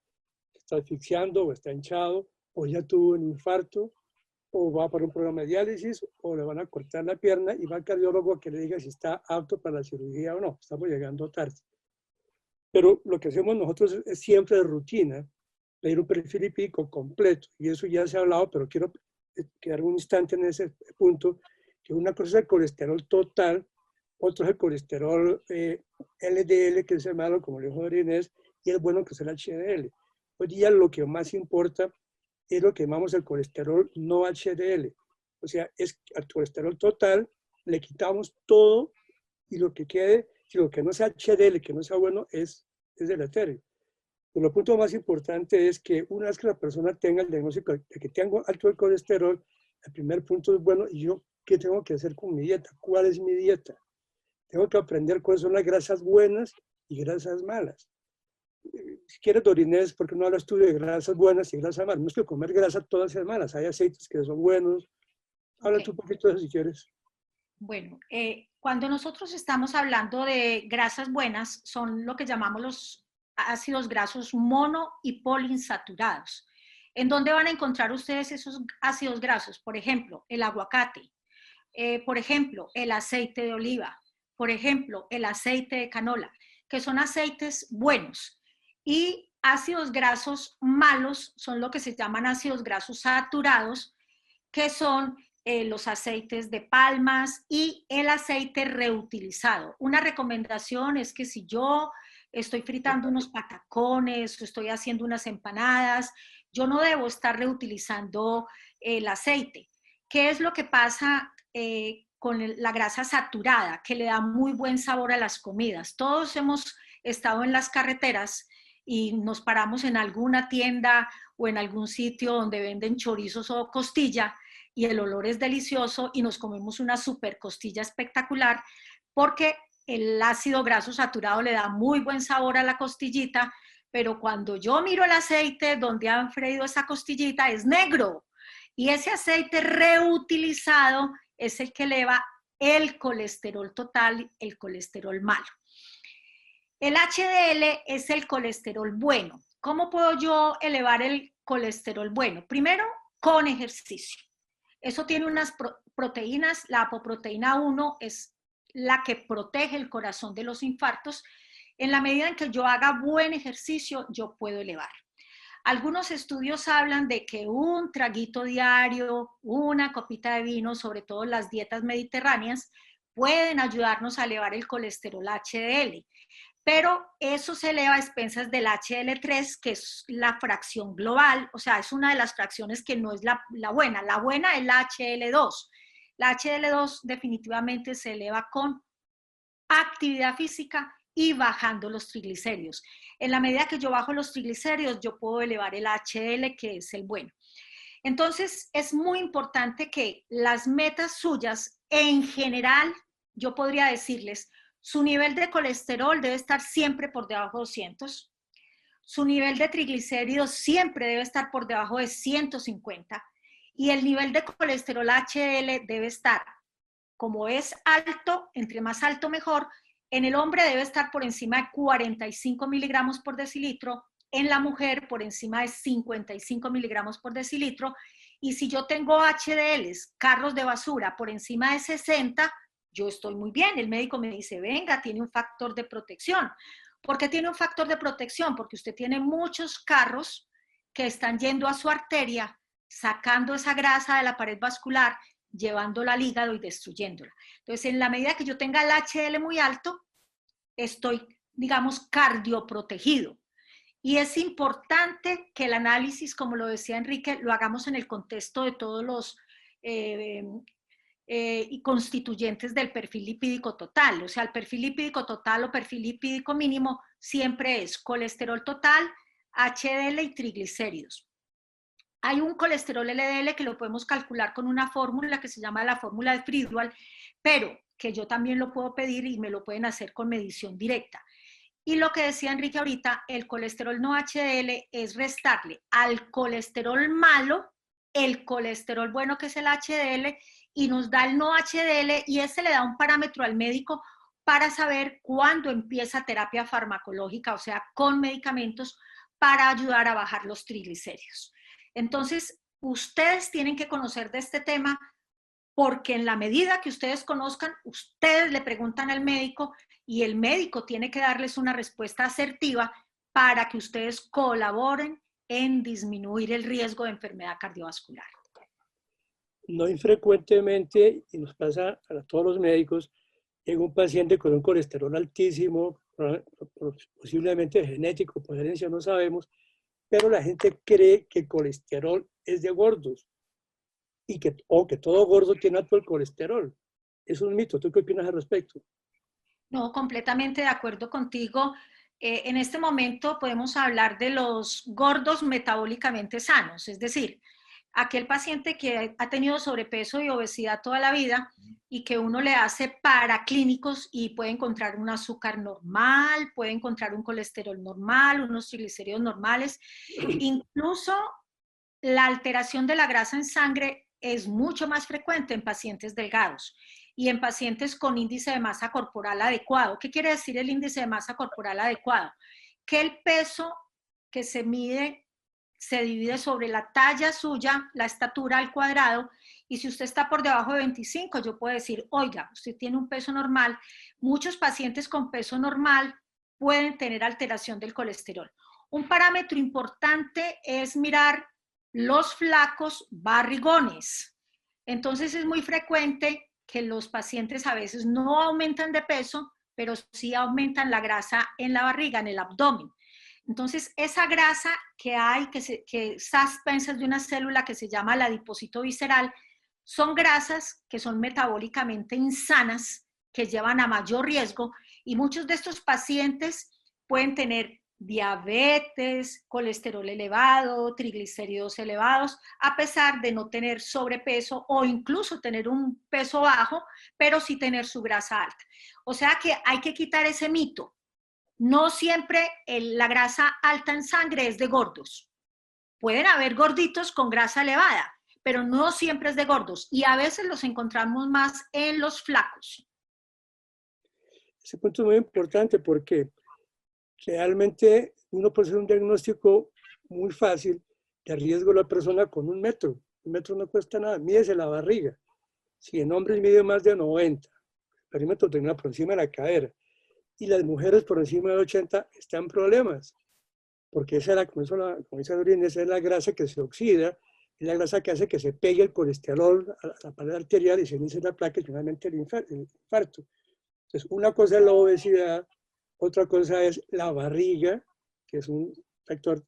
está asfixiando o está hinchado, o ya tuvo un infarto, o va para un programa de diálisis, o le van a cortar la pierna y va al cardiólogo a que le diga si está apto para la cirugía o no. Estamos llegando tarde. Pero lo que hacemos nosotros es siempre de rutina, pedir un perfil lipídico completo. Y eso ya se ha hablado, pero quiero quedar un instante en ese punto, que una cosa es el colesterol total, otro es el colesterol LDL, que es el malo, como le dijo Inés, y el bueno, que es el HDL. Hoy día lo que más importa es lo que llamamos el colesterol no HDL. O sea, es al colesterol total, le quitamos todo y lo que quede, si lo que no sea HDL, que no sea bueno, es deleterio. Pero el punto más importante es que una vez que la persona tenga el diagnóstico de que tengo alto el colesterol, el primer punto es, bueno, ¿y yo qué tengo que hacer con mi dieta? ¿Cuál es mi dieta? Tengo que aprender cuáles son las grasas buenas y grasas malas. Si quieres, Dorinés, ¿por qué no hablas tú de grasas buenas y grasas malas? No es que comer grasa todas las semanas, hay aceites que son buenos. Habla tú un poquito de eso si quieres. Bueno, cuando nosotros estamos hablando de grasas buenas, son lo que llamamos los ácidos grasos mono y poliinsaturados. ¿En dónde van a encontrar ustedes esos ácidos grasos? Por ejemplo, el aguacate, por ejemplo, el aceite de oliva, por ejemplo, el aceite de canola, que son aceites buenos. Y ácidos grasos malos son lo que se llaman ácidos grasos saturados, que son los aceites de palmas y el aceite reutilizado. Una recomendación es que si yo estoy fritando unos patacones o estoy haciendo unas empanadas, yo no debo estar reutilizando el aceite. ¿Qué es lo que pasa con la grasa saturada, que le da muy buen sabor a las comidas? Todos hemos estado en las carreteras y nos paramos en alguna tienda o en algún sitio donde venden chorizos o costilla, y el olor es delicioso y nos comemos una super costilla espectacular porque el ácido graso saturado le da muy buen sabor a la costillita, pero cuando yo miro el aceite donde han freído esa costillita es negro y ese aceite reutilizado es el que eleva el colesterol total, el colesterol malo. El HDL es el colesterol bueno. ¿Cómo puedo yo elevar el colesterol bueno? Primero, con ejercicio. Eso tiene unas proteínas, la apoproteína 1 es la que protege el corazón de los infartos. En la medida en que yo haga buen ejercicio, yo puedo elevar. Algunos estudios hablan de que un traguito diario, una copita de vino, sobre todo las dietas mediterráneas, pueden ayudarnos a elevar el colesterol HDL. Pero eso se eleva a expensas del HDL3, que es la fracción global, o sea, es una de las fracciones que no es la buena. La buena es la HDL2. La HDL2 definitivamente se eleva con actividad física y bajando los triglicéridos. En la medida que yo bajo los triglicéridos, yo puedo elevar el HDL, que es el bueno. Entonces, es muy importante que las metas suyas, en general, yo podría decirles, su nivel de colesterol debe estar siempre por debajo de 200. Su nivel de triglicéridos siempre debe estar por debajo de 150. Y el nivel de colesterol HDL debe estar, como es alto, entre más alto mejor, en el hombre debe estar por encima de 45 miligramos por decilitro, en la mujer por encima de 55 miligramos por decilitro. Y si yo tengo HDLs, carros de basura, por encima de 60, yo estoy muy bien. El médico me dice, venga, tiene un factor de protección. ¿Por qué tiene un factor de protección? Porque usted tiene muchos carros que están yendo a su arteria, sacando esa grasa de la pared vascular, llevándola al hígado y destruyéndola. Entonces, en la medida que yo tenga el HDL muy alto, estoy, digamos, cardioprotegido. Y es importante que el análisis, como lo decía Enrique, lo hagamos en el contexto de todos los y constituyentes del perfil lipídico total. O sea, el perfil lipídico total o perfil lipídico mínimo siempre es colesterol total, HDL y triglicéridos. Hay un colesterol LDL que lo podemos calcular con una fórmula que se llama la fórmula de Friedwald, pero que yo también lo puedo pedir y me lo pueden hacer con medición directa. Y lo que decía Enrique ahorita, el colesterol no HDL es restarle al colesterol malo el colesterol bueno, que es el HDL, y nos da el no HDL, y ese le da un parámetro al médico para saber cuándo empieza terapia farmacológica, o sea, con medicamentos para ayudar a bajar los triglicéridos. Entonces, ustedes tienen que conocer de este tema, porque en la medida que ustedes conozcan, ustedes le preguntan al médico y el médico tiene que darles una respuesta asertiva para que ustedes colaboren en disminuir el riesgo de enfermedad cardiovascular. No infrecuentemente, y nos pasa a todos los médicos, en un paciente con un colesterol altísimo, posiblemente genético, por herencia, no sabemos, pero la gente cree que el colesterol es de gordos o que todo gordo tiene alto el colesterol. Es un mito. ¿Tú qué opinas al respecto? No, completamente de acuerdo contigo. En este momento podemos hablar de los gordos metabólicamente sanos, es decir, aquel paciente que ha tenido sobrepeso y obesidad toda la vida y que uno le hace paraclínicos y puede encontrar un azúcar normal, puede encontrar un colesterol normal, unos triglicéridos normales. Incluso la alteración de la grasa en sangre es mucho más frecuente en pacientes delgados y en pacientes con índice de masa corporal adecuado. ¿Qué quiere decir el índice de masa corporal adecuado? Que el peso que se mide se divide sobre la talla suya, la estatura al cuadrado, y si usted está por debajo de 25, yo puedo decir, oiga, usted tiene un peso normal. Muchos pacientes con peso normal pueden tener alteración del colesterol. Un parámetro importante es mirar los flacos barrigones. Entonces es muy frecuente que los pacientes a veces no aumentan de peso, pero sí aumentan la grasa en la barriga, en el abdomen. Entonces, esa grasa que hay, que está a expensas de una célula que se llama el adipocito visceral, son grasas que son metabólicamente insanas, que llevan a mayor riesgo, y muchos de estos pacientes pueden tener diabetes, colesterol elevado, triglicéridos elevados, a pesar de no tener sobrepeso o incluso tener un peso bajo, pero sí tener su grasa alta. O sea que hay que quitar ese mito. No siempre la grasa alta en sangre es de gordos. Pueden haber gorditos con grasa elevada, pero no siempre es de gordos. Y a veces los encontramos más en los flacos. Ese punto es muy importante porque realmente uno puede hacer un diagnóstico muy fácil de riesgo de la persona con 1 metro. 1 metro no cuesta nada. Mídese la barriga. Si en hombres mide más de 90, el perímetro termina por encima de la cadera, y las mujeres por encima de 80 están en problemas, porque esa es como dice Doreen, esa es la grasa que se oxida, es la grasa que hace que se pegue el colesterol a la pared arterial y se inicie la placa y finalmente el infarto. Entonces, una cosa es la obesidad, otra cosa es la barriga, que es un factor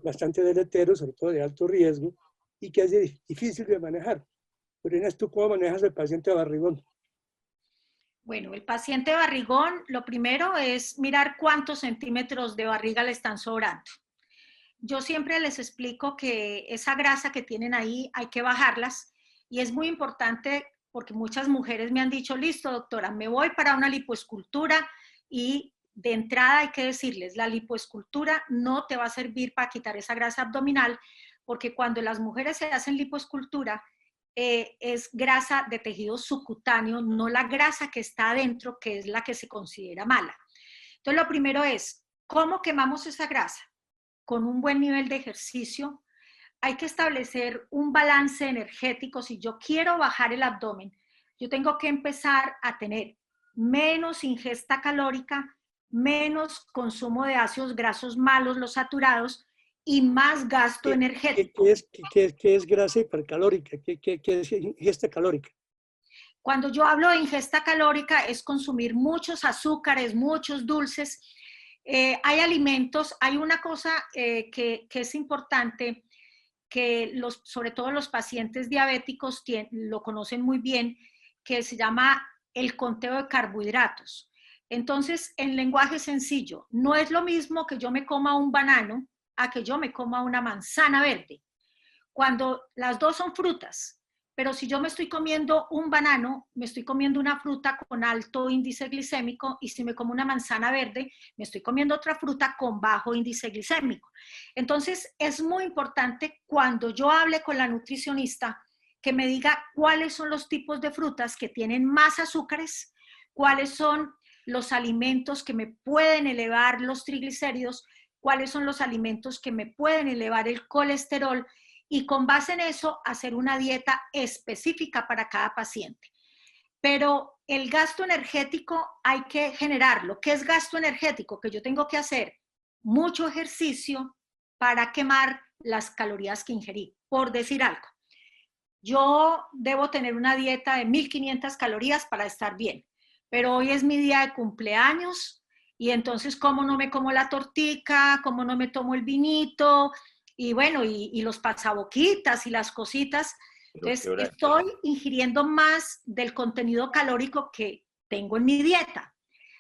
bastante deletero, sobre todo de alto riesgo, y que es difícil de manejar. Doreen, ¿tú cómo manejas el paciente barrigón? Bueno, el paciente barrigón, lo primero es mirar cuántos centímetros de barriga le están sobrando. Yo siempre les explico que esa grasa que tienen ahí hay que bajarlas, y es muy importante porque muchas mujeres me han dicho, listo doctora, me voy para una lipoescultura, y de entrada hay que decirles, la lipoescultura no te va a servir para quitar esa grasa abdominal, porque cuando las mujeres se hacen lipoescultura, es grasa de tejido subcutáneo, no la grasa que está adentro, que es la que se considera mala. Entonces, lo primero es, ¿cómo quemamos esa grasa? Con un buen nivel de ejercicio. Hay que establecer un balance energético. Si yo quiero bajar el abdomen, yo tengo que empezar a tener menos ingesta calórica, menos consumo de ácidos grasos malos, los saturados, y más gasto energético. ¿Qué es grasa hipercalórica? ¿Qué es ingesta calórica? Cuando yo hablo de ingesta calórica es consumir muchos azúcares, muchos dulces. Hay alimentos, hay una cosa que es importante, que sobre todo los pacientes diabéticos lo conocen muy bien, que se llama el conteo de carbohidratos. Entonces, en lenguaje sencillo, no es lo mismo que yo me coma un banano a que yo me coma una manzana verde. Cuando las dos son frutas, pero si yo me estoy comiendo un banano, me estoy comiendo una fruta con alto índice glicémico, y si me como una manzana verde, me estoy comiendo otra fruta con bajo índice glicémico. Entonces, es muy importante cuando yo hable con la nutricionista que me diga cuáles son los tipos de frutas que tienen más azúcares, cuáles son los alimentos que me pueden elevar los triglicéridos, cuáles son los alimentos que me pueden elevar el colesterol, y con base en eso hacer una dieta específica para cada paciente. Pero el gasto energético hay que generarlo. ¿Qué es gasto energético? Que yo tengo que hacer mucho ejercicio para quemar las calorías que ingerí. Por decir algo, yo debo tener una dieta de 1500 calorías para estar bien, pero hoy es mi día de cumpleaños y entonces ¿cómo no me como la tortica? ¿Cómo no me tomo el vinito? Y bueno, y los pasaboquitas y las cositas. Entonces, estoy ingiriendo más del contenido calórico que tengo en mi dieta.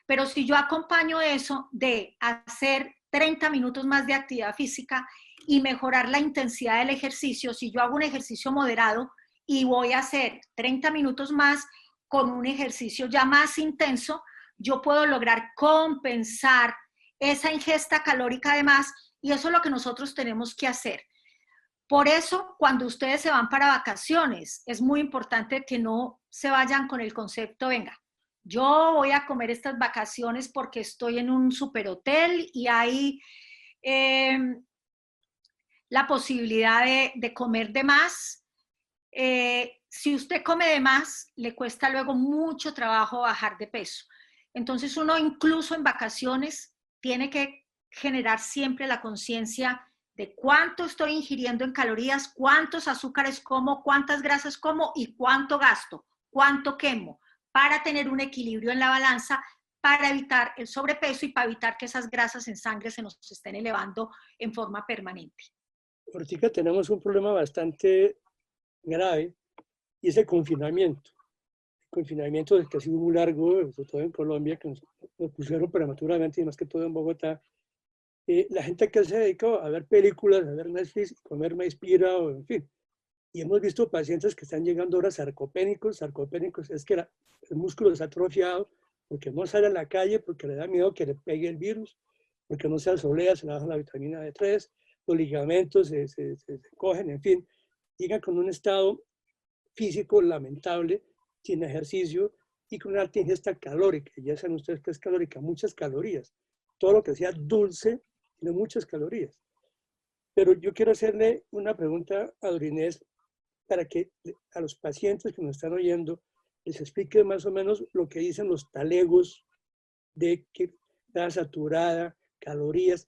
Pero si yo acompaño eso de hacer 30 minutos más de actividad física y mejorar la intensidad del ejercicio, si yo hago un ejercicio moderado y voy a hacer 30 minutos más con un ejercicio ya más intenso, yo puedo lograr compensar esa ingesta calórica de más. Y eso es lo que nosotros tenemos que hacer. Por eso, cuando ustedes se van para vacaciones, es muy importante que no se vayan con el concepto, venga, yo voy a comer estas vacaciones porque estoy en un superhotel y hay la posibilidad de comer de más. Si usted come de más, le cuesta luego mucho trabajo bajar de peso. Entonces, uno incluso en vacaciones tiene que generar siempre la conciencia de cuánto estoy ingiriendo en calorías, cuántos azúcares como, cuántas grasas como y cuánto gasto, cuánto quemo, para tener un equilibrio en la balanza, para evitar el sobrepeso y para evitar que esas grasas en sangre se nos estén elevando en forma permanente. Ahorita tenemos un problema bastante grave y es el confinamiento. El confinamiento que ha sido muy largo, sobre todo en Colombia, que nos pusieron prematuramente y más que todo en Bogotá. La gente que se dedica a ver películas, a ver Netflix, comer maíz pira, o en fin. Y hemos visto pacientes que están llegando ahora sarcopénicos. Sarcopénicos es que el músculo está atrofiado porque no sale a la calle, porque le da miedo que le pegue el virus, porque no se asolea, se le baja la vitamina D3, los ligamentos se cogen, en fin. Llegan con un estado físico lamentable, sin ejercicio y con una alta ingesta calórica. Ya saben ustedes que es calórica, muchas calorías. Todo lo que sea dulce tiene muchas calorías. Pero yo quiero hacerle una pregunta a Dorinés para que a los pacientes que nos están oyendo les explique más o menos lo que dicen los talegos de que grasa saturada, calorías.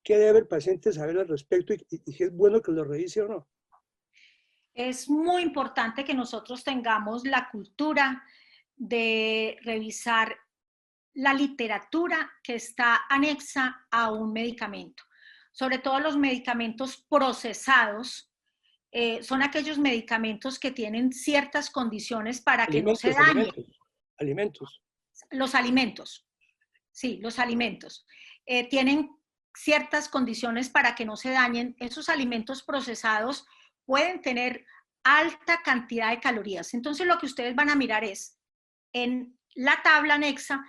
¿Qué debe el paciente saber al respecto y si es bueno que lo revise o no? Es muy importante que nosotros tengamos la cultura de revisar la literatura que está anexa a un medicamento. Sobre todo los medicamentos procesados son aquellos medicamentos que tienen ciertas condiciones para que no se dañen. Alimentos. Los alimentos, sí, los alimentos. Tienen ciertas condiciones para que no se dañen. Esos alimentos procesados pueden tener alta cantidad de calorías. Entonces lo que ustedes van a mirar es en la tabla anexa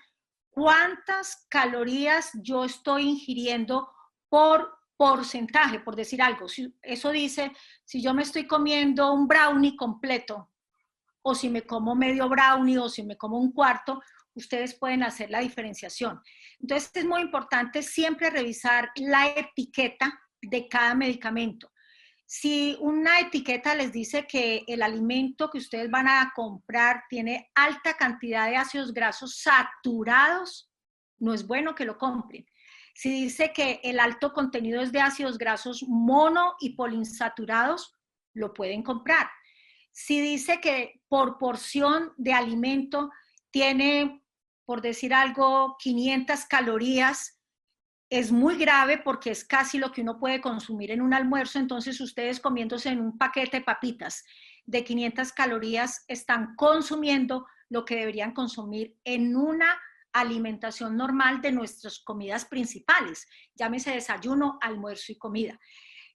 cuántas calorías yo estoy ingiriendo por porcentaje, por decir algo. Eso dice, si yo me estoy comiendo un brownie completo, o si me como medio brownie, o si me como un cuarto, ustedes pueden hacer la diferenciación. Entonces es muy importante siempre revisar la etiqueta de cada medicamento. Si una etiqueta les dice que el alimento que ustedes van a comprar tiene alta cantidad de ácidos grasos saturados, no es bueno que lo compren. Si dice que el alto contenido es de ácidos grasos mono y poliinsaturados, lo pueden comprar. Si dice que por porción de alimento tiene, por decir algo, 500 calorías, es muy grave porque es casi lo que uno puede consumir en un almuerzo. Entonces ustedes comiéndose en un paquete de papitas de 500 calorías están consumiendo lo que deberían consumir en una alimentación normal de nuestras comidas principales, llámese desayuno, almuerzo y comida.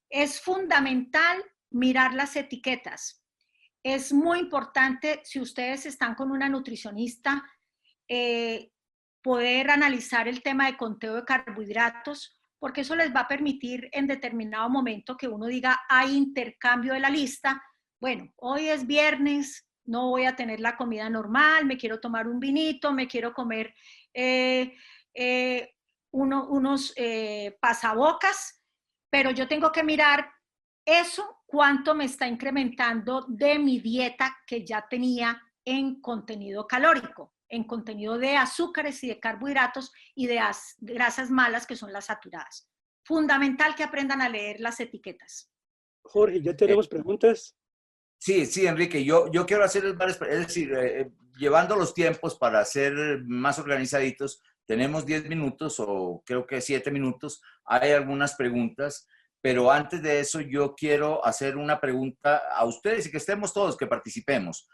Es fundamental mirar las etiquetas. es muy importante, si ustedes están con una nutricionista, poder analizar el tema de conteo de carbohidratos, porque eso les va a permitir en determinado momento que uno diga, hay intercambio de la lista. Bueno, hoy es viernes, no voy a tener la comida normal, me quiero tomar un vinito, me quiero comer unos pasabocas, pero yo tengo que mirar eso, cuánto me está incrementando de mi dieta que ya tenía en contenido calórico, en contenido de azúcares y de carbohidratos y de grasas malas que son las saturadas. Fundamental que aprendan a leer las etiquetas. Jorge, ¿ya tenemos preguntas? Sí, sí, Enrique, yo quiero hacer varias, es decir, llevando los tiempos para ser más organizaditos, tenemos 10 minutos o creo que 7 minutos, hay algunas preguntas, pero antes de eso yo quiero hacer una pregunta a ustedes y que estemos todos, que participemos.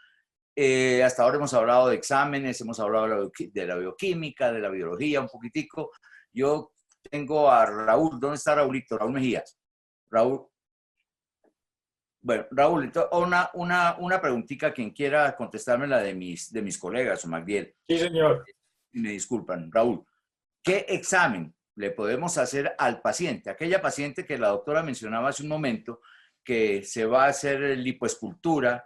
Hasta ahora hemos hablado de exámenes, hemos hablado de la bioquímica, de la biología un poquitico. Yo tengo a Raúl, ¿dónde está Raúlito? Raúl Mejías. Raúl. Bueno, Raúl, una preguntita, quien quiera contestarme la de mis colegas, o más bien. Sí, señor. Me disculpan, Raúl. ¿Qué examen le podemos hacer al paciente? Aquella paciente que la doctora mencionaba hace un momento, que se va a hacer lipoescultura,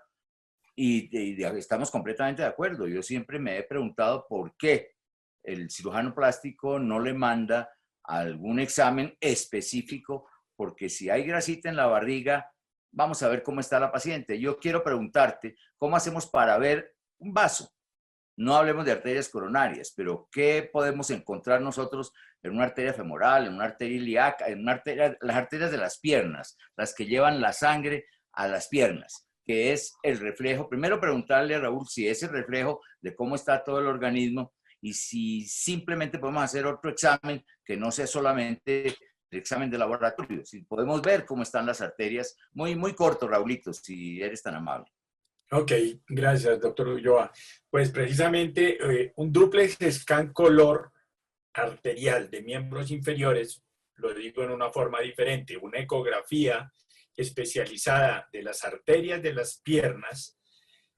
y estamos completamente de acuerdo. Yo siempre me he preguntado por qué el cirujano plástico no le manda algún examen específico, porque si hay grasita en la barriga, vamos a ver cómo está la paciente. Yo quiero preguntarte, ¿cómo hacemos para ver un vaso? No hablemos de arterias coronarias, pero ¿qué podemos encontrar nosotros en una arteria femoral, en una arteria ilíaca, en una arteria, las arterias de las piernas, las que llevan la sangre a las piernas, que es el reflejo? Primero preguntarle a Raúl si es el reflejo de cómo está todo el organismo y si simplemente podemos hacer otro examen que no sea solamente el examen de laboratorio, si podemos ver cómo están las arterias. Muy, muy corto, Raulito, si eres tan amable. Ok, gracias, doctor Ulloa. Pues precisamente un dúplex scan color arterial de miembros inferiores, lo digo en una forma diferente, una ecografía especializada de las arterias de las piernas,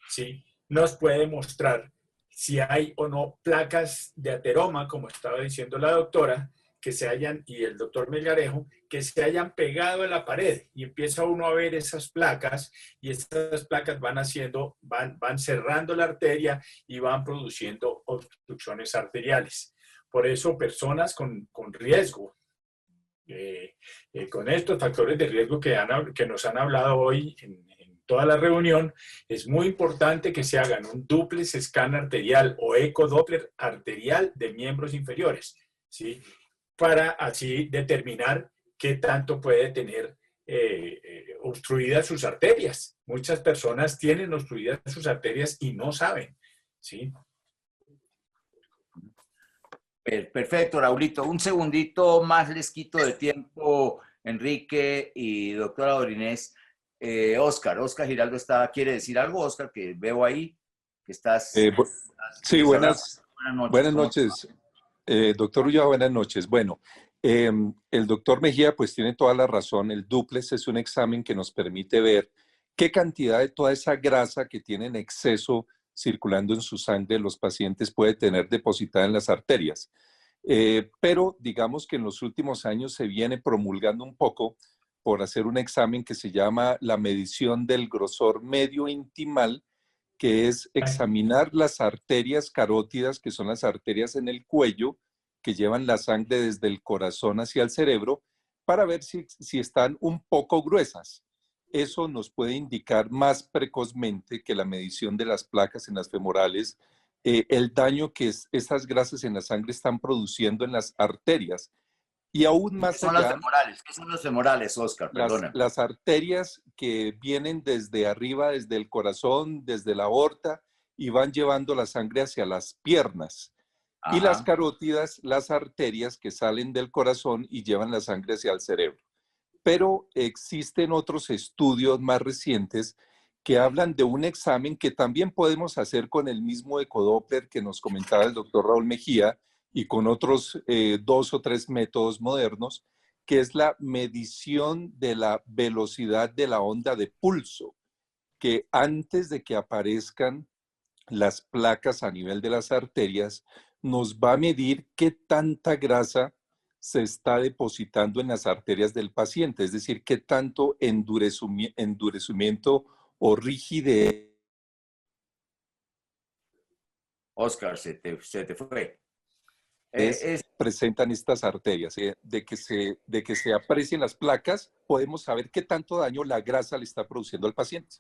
¿sí?, nos puede mostrar si hay o no placas de ateroma, como estaba diciendo la doctora, que se hayan, y el doctor Melgarejo, que se hayan pegado a la pared, y empieza uno a ver esas placas, y estas placas van cerrando la arteria y van produciendo obstrucciones arteriales. Por eso personas con riesgo, con estos factores de riesgo que nos han hablado hoy en toda la reunión, es muy importante que se hagan un dúplex scan arterial o ecodoppler arterial de miembros inferiores, ¿sí?, para así determinar qué tanto puede tener obstruidas sus arterias. Muchas personas tienen obstruidas sus arterias y no saben, ¿sí? Perfecto, Raulito. Un segundito más les quito de tiempo, Enrique y doctora Dorinés. Oscar Giraldo quiere decir algo, Oscar, que veo ahí que estás... Sí, buenas noches. Doctor Ulloa, buenas noches. Bueno, el doctor Mejía pues tiene toda la razón. El dúplex es un examen que nos permite ver qué cantidad de toda esa grasa que tiene en exceso circulando en su sangre los pacientes puede tener depositada en las arterias. Pero digamos que en los últimos años se viene promulgando un poco por hacer un examen que se llama la medición del grosor medio intimal, que es examinar las arterias carótidas, que son las arterias en el cuello, que llevan la sangre desde el corazón hacia el cerebro, para ver si están un poco gruesas. Eso nos puede indicar más precozmente que la medición de las placas en las femorales, el daño que estas grasas en la sangre están produciendo en las arterias. Y aún más allá... ¿Qué son los femorales, Oscar? Perdona. Las arterias que vienen desde arriba, desde el corazón, desde la aorta, y van llevando la sangre hacia las piernas. Ajá. Y las carótidas, las arterias que salen del corazón y llevan la sangre hacia el cerebro. Pero existen otros estudios más recientes que hablan de un examen que también podemos hacer con el mismo ecodoppler que nos comentaba el doctor Raúl Mejía, y con otros 2 o 3 métodos modernos, que es la medición de la velocidad de la onda de pulso. que antes de que aparezcan las placas a nivel de las arterias, nos va a medir qué tanta grasa se está depositando en las arterias del paciente, es decir, qué tanto endurecimiento o rigidez. Oscar, se te fue. Presentan estas arterias. De que se aprecien las placas, podemos saber qué tanto daño la grasa le está produciendo al paciente.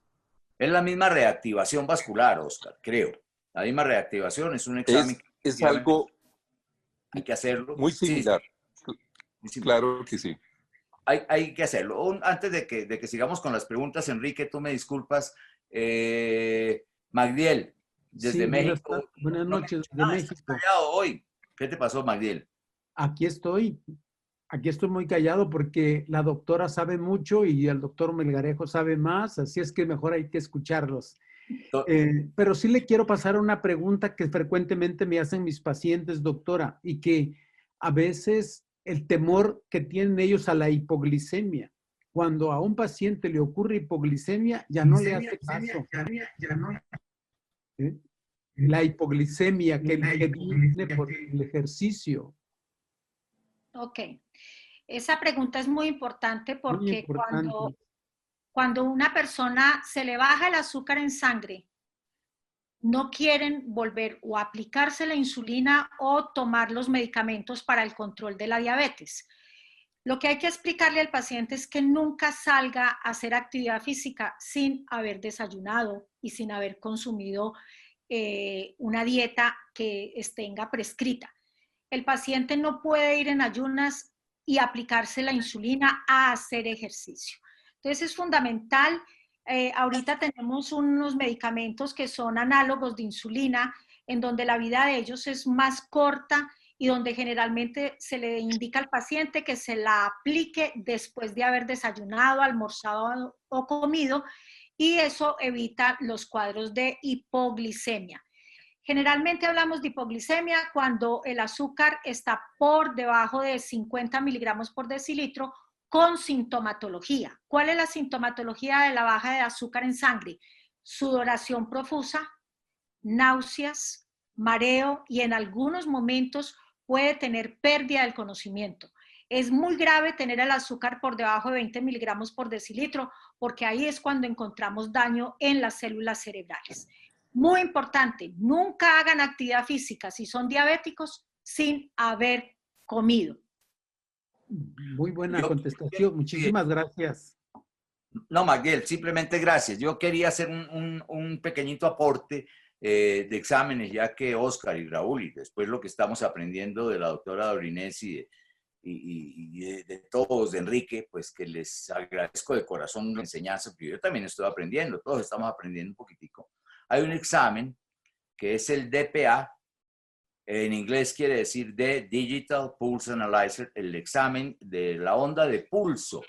Es la misma reactivación vascular, Oscar, creo. La misma reactivación es un examen. Es algo hay que hacerlo. Muy similar. Sí. Claro que sí. Hay que hacerlo. Antes de que sigamos con las preguntas, Enrique, tú me disculpas. Magdiel, desde México. Buenas noches, de México. ¿Estás callado hoy? ¿Qué te pasó, Magdiel? Aquí estoy muy callado porque la doctora sabe mucho y el doctor Melgarejo sabe más, así es que mejor hay que escucharlos. Pero sí le quiero pasar una pregunta que frecuentemente me hacen mis pacientes, doctora, y que a veces el temor que tienen ellos a la hipoglicemia. Cuando a un paciente le ocurre hipoglicemia, ya no le hace caso. La hipoglicemia que viene por el ejercicio. Ok. Esa pregunta es muy importante porque cuando una persona se le baja el azúcar en sangre, no quieren volver o aplicarse la insulina o tomar los medicamentos para el control de la diabetes. Lo que hay que explicarle al paciente es que nunca salga a hacer actividad física sin haber desayunado y sin haber consumido una dieta que tenga prescrita. El paciente no puede ir en ayunas y aplicarse la insulina a hacer ejercicio. Entonces es fundamental. Ahorita tenemos unos medicamentos que son análogos de insulina, en donde la vida de ellos es más corta y donde generalmente se le indica al paciente que se la aplique después de haber desayunado, almorzado o comido, y eso evita los cuadros de hipoglicemia. Generalmente hablamos de hipoglicemia cuando el azúcar está por debajo de 50 miligramos por decilitro con sintomatología. ¿Cuál es la sintomatología de la baja de azúcar en sangre? Sudoración profusa, náuseas, mareo y en algunos momentos puede tener pérdida del conocimiento. Es muy grave tener el azúcar por debajo de 20 miligramos por decilitro porque ahí es cuando encontramos daño en las células cerebrales. Muy importante, nunca hagan actividad física si son diabéticos sin haber comido. Muy buena contestación, muchísimas gracias. No, Magdiel, simplemente gracias. Yo quería hacer un pequeñito aporte de exámenes, ya que Oscar y Raúl, y después lo que estamos aprendiendo de la doctora Dorinés y de todos, de Enrique, pues que les agradezco de corazón la enseñanza, porque yo también estoy aprendiendo, todos estamos aprendiendo un poquitico. Hay un examen que es el DPA, en inglés quiere decir de Digital Pulse Analyzer, el examen de la onda de pulso,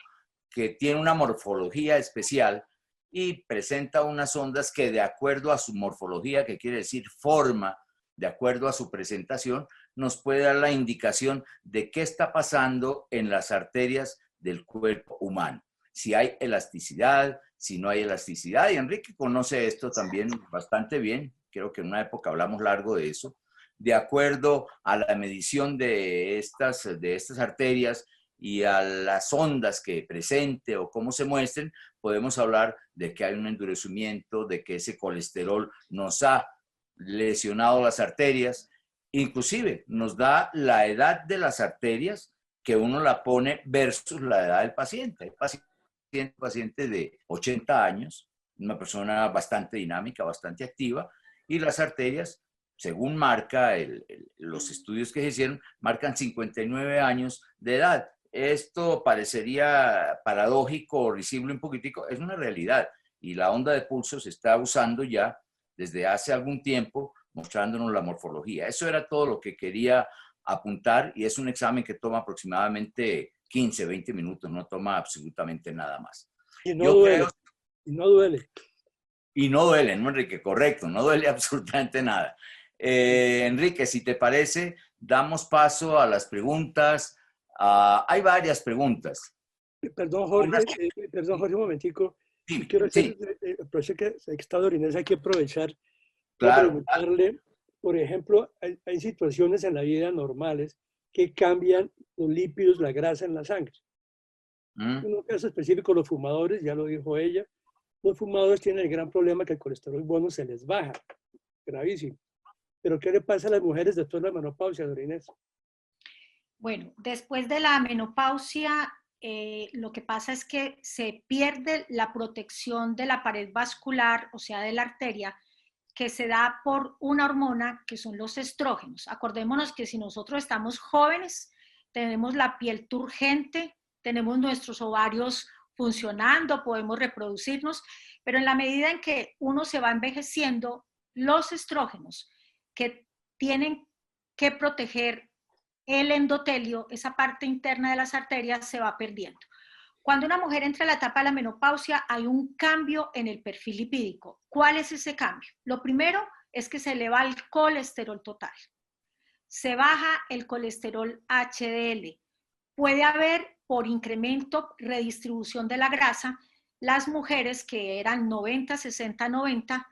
que tiene una morfología especial y presenta unas ondas que de acuerdo a su morfología, que quiere decir forma, de acuerdo a su presentación, nos puede dar la indicación de qué está pasando en las arterias del cuerpo humano. Si hay elasticidad, si no hay elasticidad. Y Enrique conoce esto también bastante bien. Creo que en una época hablamos largo de eso. De acuerdo a la medición de estas arterias y a las ondas que presente o cómo se muestren, podemos hablar de que hay un endurecimiento, de que ese colesterol nos ha lesionado las arterias. Inclusive nos da la edad de las arterias que uno la pone versus la edad del paciente. Hay paciente de 80 años, una persona bastante dinámica, bastante activa, y las arterias, según marca los estudios que se hicieron, marcan 59 años de edad. Esto parecería paradójico o risible un poquitico, es una realidad, y la onda de pulso se está usando ya desde hace algún tiempo, mostrándonos la morfología. Eso era todo lo que quería apuntar, y es un examen que toma aproximadamente 15, 20 minutos, no toma absolutamente nada más. Y no duele. Y no duele. Y no duele, ¿no, Enrique? Correcto, no duele absolutamente nada. Enrique, si te parece, damos paso a las preguntas. Hay varias preguntas. Perdón, Jorge, un momentico. Sí, quiero sí, hacer que está Inés, hay que aprovechar para claro. preguntarle, por ejemplo, hay situaciones en la vida normales que cambian los lípidos, la grasa en la sangre. En un caso específico, los fumadores, ya lo dijo ella, los fumadores tienen el gran problema que el colesterol bueno se les baja, gravísimo. Pero ¿qué le pasa a las mujeres después de la menopausia, Dora Inés? Bueno, después de la menopausia, lo que pasa es que se pierde la protección de la pared vascular, o sea, de la arteria, que se da por una hormona que son los estrógenos. Acordémonos que si nosotros estamos jóvenes, tenemos la piel turgente, tenemos nuestros ovarios funcionando, podemos reproducirnos, pero en la medida en que uno se va envejeciendo, los estrógenos que tienen que proteger el endotelio, esa parte interna de las arterias, se va perdiendo. Cuando una mujer entra en la etapa de la menopausia, hay un cambio en el perfil lipídico. ¿Cuál es ese cambio? Lo primero es que se eleva el colesterol total. Se baja el colesterol HDL. Puede haber, por incremento, redistribución de la grasa. Las mujeres que eran 90, 60, 90,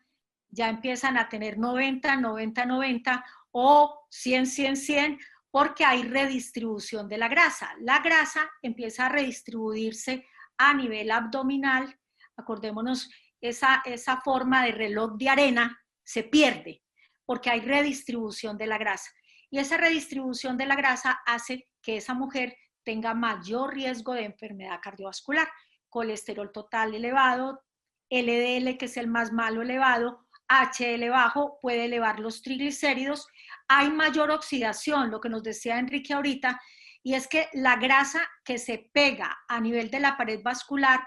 ya empiezan a tener 90, 90, 90 o 100, 100, 100, porque hay redistribución de la grasa. La grasa empieza a redistribuirse a nivel abdominal. Acordémonos, esa forma de reloj de arena se pierde porque hay redistribución de la grasa. Y esa redistribución de la grasa hace que esa mujer tenga mayor riesgo de enfermedad cardiovascular, colesterol total elevado, LDL, que es el más malo, elevado, HDL bajo, puede elevar los triglicéridos, hay mayor oxidación, lo que nos decía Enrique ahorita, y es que la grasa que se pega a nivel de la pared vascular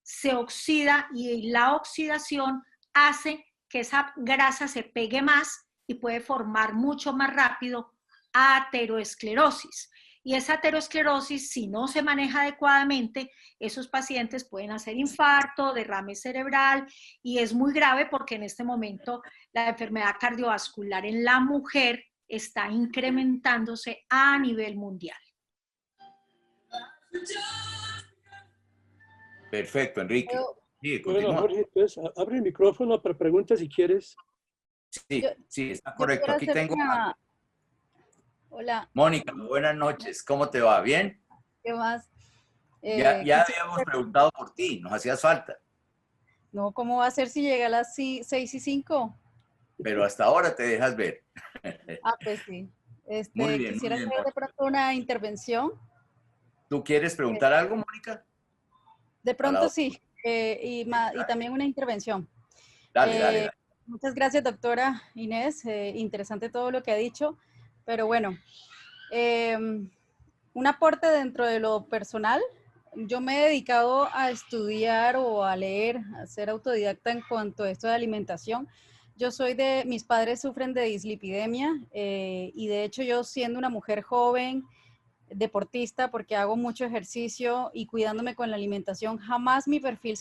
se oxida y la oxidación hace que esa grasa se pegue más y puede formar mucho más rápido ateroesclerosis. Y esa aterosclerosis, si no se maneja adecuadamente, esos pacientes pueden hacer infarto, derrame cerebral, y es muy grave porque en este momento la enfermedad cardiovascular en la mujer está incrementándose a nivel mundial. Perfecto, Enrique. Sí, bueno, continúa. Jorge, entonces abre el micrófono para preguntas si quieres. Sí, sí, está correcto. Aquí tengo a Hola. Mónica, buenas noches. ¿Cómo te va? ¿Bien? ¿Qué más? Ya habíamos preguntado por ti, nos hacías falta. No, ¿cómo va a ser si llega a las 6:05? Pero hasta ahora te dejas ver. Ah, pues sí. Muy bien, Quisiera muy bien, hacer de pronto una intervención. ¿Tú quieres preguntar algo, Mónica? De pronto sí, y también una intervención. Dale, dale, dale. Muchas gracias, doctora Inés. Interesante todo lo que ha dicho. Pero bueno, un aporte dentro de lo personal. Yo me he dedicado a estudiar o a leer, a ser autodidacta en cuanto a esto de alimentación. Mis padres sufren de dislipidemia y de hecho yo siendo una mujer joven, deportista, porque hago mucho ejercicio y cuidándome con la alimentación, jamás mi perfil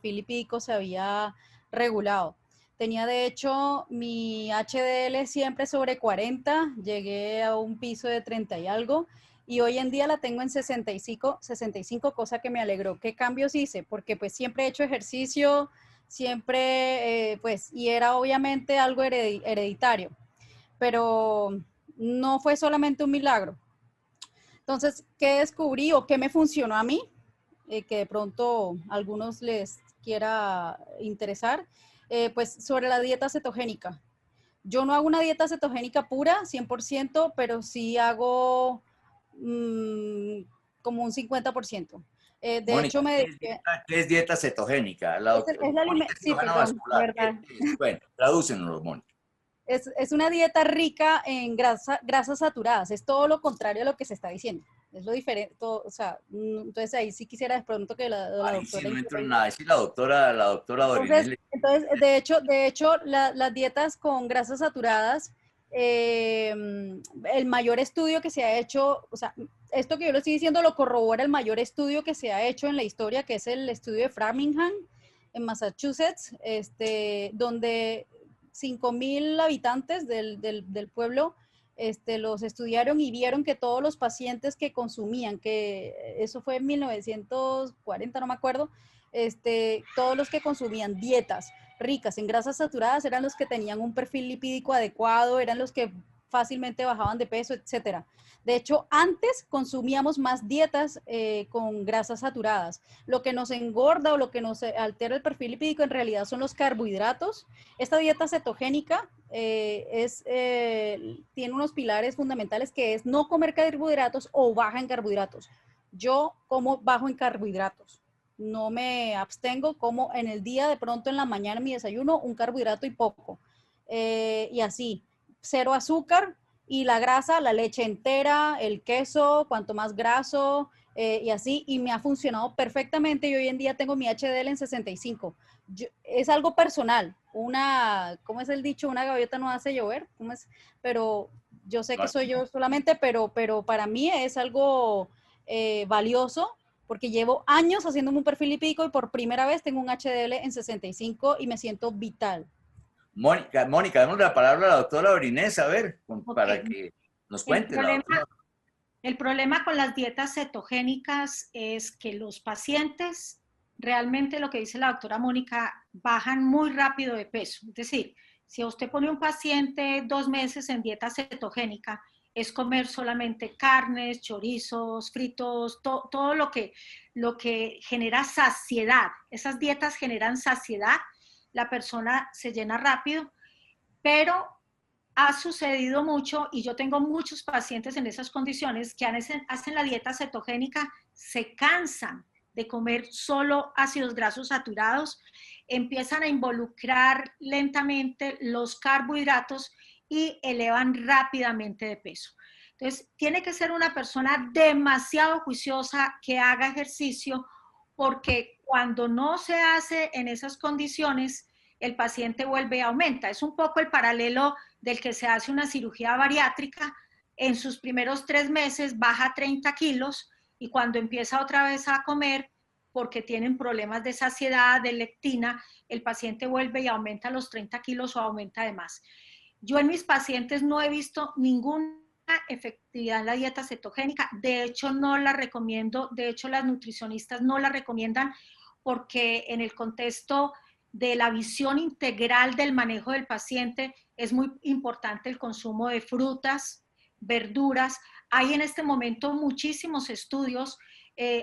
lipídico se había regulado. Tenía de hecho mi HDL siempre sobre 40, llegué a un piso de 30 y algo, y hoy en día la tengo en 65, cosa que me alegró. ¿Qué cambios hice? Porque pues siempre he hecho ejercicio, siempre pues, y era obviamente algo hereditario, pero no fue solamente un milagro. Entonces, ¿qué descubrí o qué me funcionó a mí? Que de pronto a algunos les quiera interesar, pues sobre la dieta cetogénica. Yo no hago una dieta cetogénica pura, 100%, pero sí hago como un Mónica, 50%. De hecho, ¿qué es dieta cetogénica? Sí, perdón, verdad. Bueno, tradúcenos, Mónica. Es una dieta rica en grasas saturadas, es todo lo contrario a lo que se está diciendo. Es lo diferente, o sea, entonces ahí sí quisiera de pronto que la doctora... Sí, no entro en nada, sí, la doctora Dorinel. Entonces, de hecho las dietas con grasas saturadas, el mayor estudio que se ha hecho, o sea, esto que yo le estoy diciendo lo corrobora el mayor estudio que se ha hecho en la historia, que es el estudio de Framingham, en Massachusetts, donde 5,000 habitantes del pueblo los estudiaron y vieron que todos los pacientes que consumían, que eso fue en 1940, no me acuerdo, todos los que consumían dietas ricas en grasas saturadas eran los que tenían un perfil lipídico adecuado, eran los que fácilmente bajaban de peso, etcétera. De hecho, antes consumíamos más dietas con grasas saturadas. Lo que nos engorda o lo que nos altera el perfil lipídico en realidad son los carbohidratos. Esta dieta cetogénica tiene unos pilares fundamentales que es no comer carbohidratos o baja en carbohidratos. Yo como bajo en carbohidratos. No me abstengo, como en el día, de pronto en la mañana mi desayuno, un carbohidrato y poco. Y así, cero azúcar y la grasa, la leche entera, el queso, cuanto más graso y así. Y me ha funcionado perfectamente y hoy en día tengo mi HDL en 65. Es algo personal. ¿Cómo es el dicho? Una gaviota no hace llover. ¿Cómo es? Pero yo sé que soy yo solamente, pero para mí es algo valioso, porque llevo años haciéndome un perfil lipídico y por primera vez tengo un HDL en 65 y me siento vital. Mónica, demos la palabra a la doctora Orinés, a ver, para que nos cuente. El problema con las dietas cetogénicas es que los pacientes, realmente lo que dice la doctora Mónica, bajan muy rápido de peso. Es decir, si a usted pone un paciente 2 meses en dieta cetogénica, es comer solamente carnes, chorizos, fritos, todo lo que genera saciedad. Esas dietas generan saciedad, la persona se llena rápido, pero ha sucedido mucho, y yo tengo muchos pacientes en esas condiciones que hacen la dieta cetogénica, se cansan de comer solo ácidos grasos saturados, empiezan a involucrar lentamente los carbohidratos y elevan rápidamente de peso. Entonces, tiene que ser una persona demasiado juiciosa que haga ejercicio, porque cuando no se hace en esas condiciones, el paciente vuelve y aumenta. Es un poco el paralelo del que se hace una cirugía bariátrica. En sus primeros 3 meses baja 30 kilos y cuando empieza otra vez a comer, porque tienen problemas de saciedad, de leptina, el paciente vuelve y aumenta los 30 kilos o aumenta de más. Yo en mis pacientes no he visto ninguna efectividad en la dieta cetogénica. De hecho, no la recomiendo. De hecho, las nutricionistas no la recomiendan porque en el contexto de la visión integral del manejo del paciente es muy importante el consumo de frutas, verduras. Hay en este momento muchísimos estudios.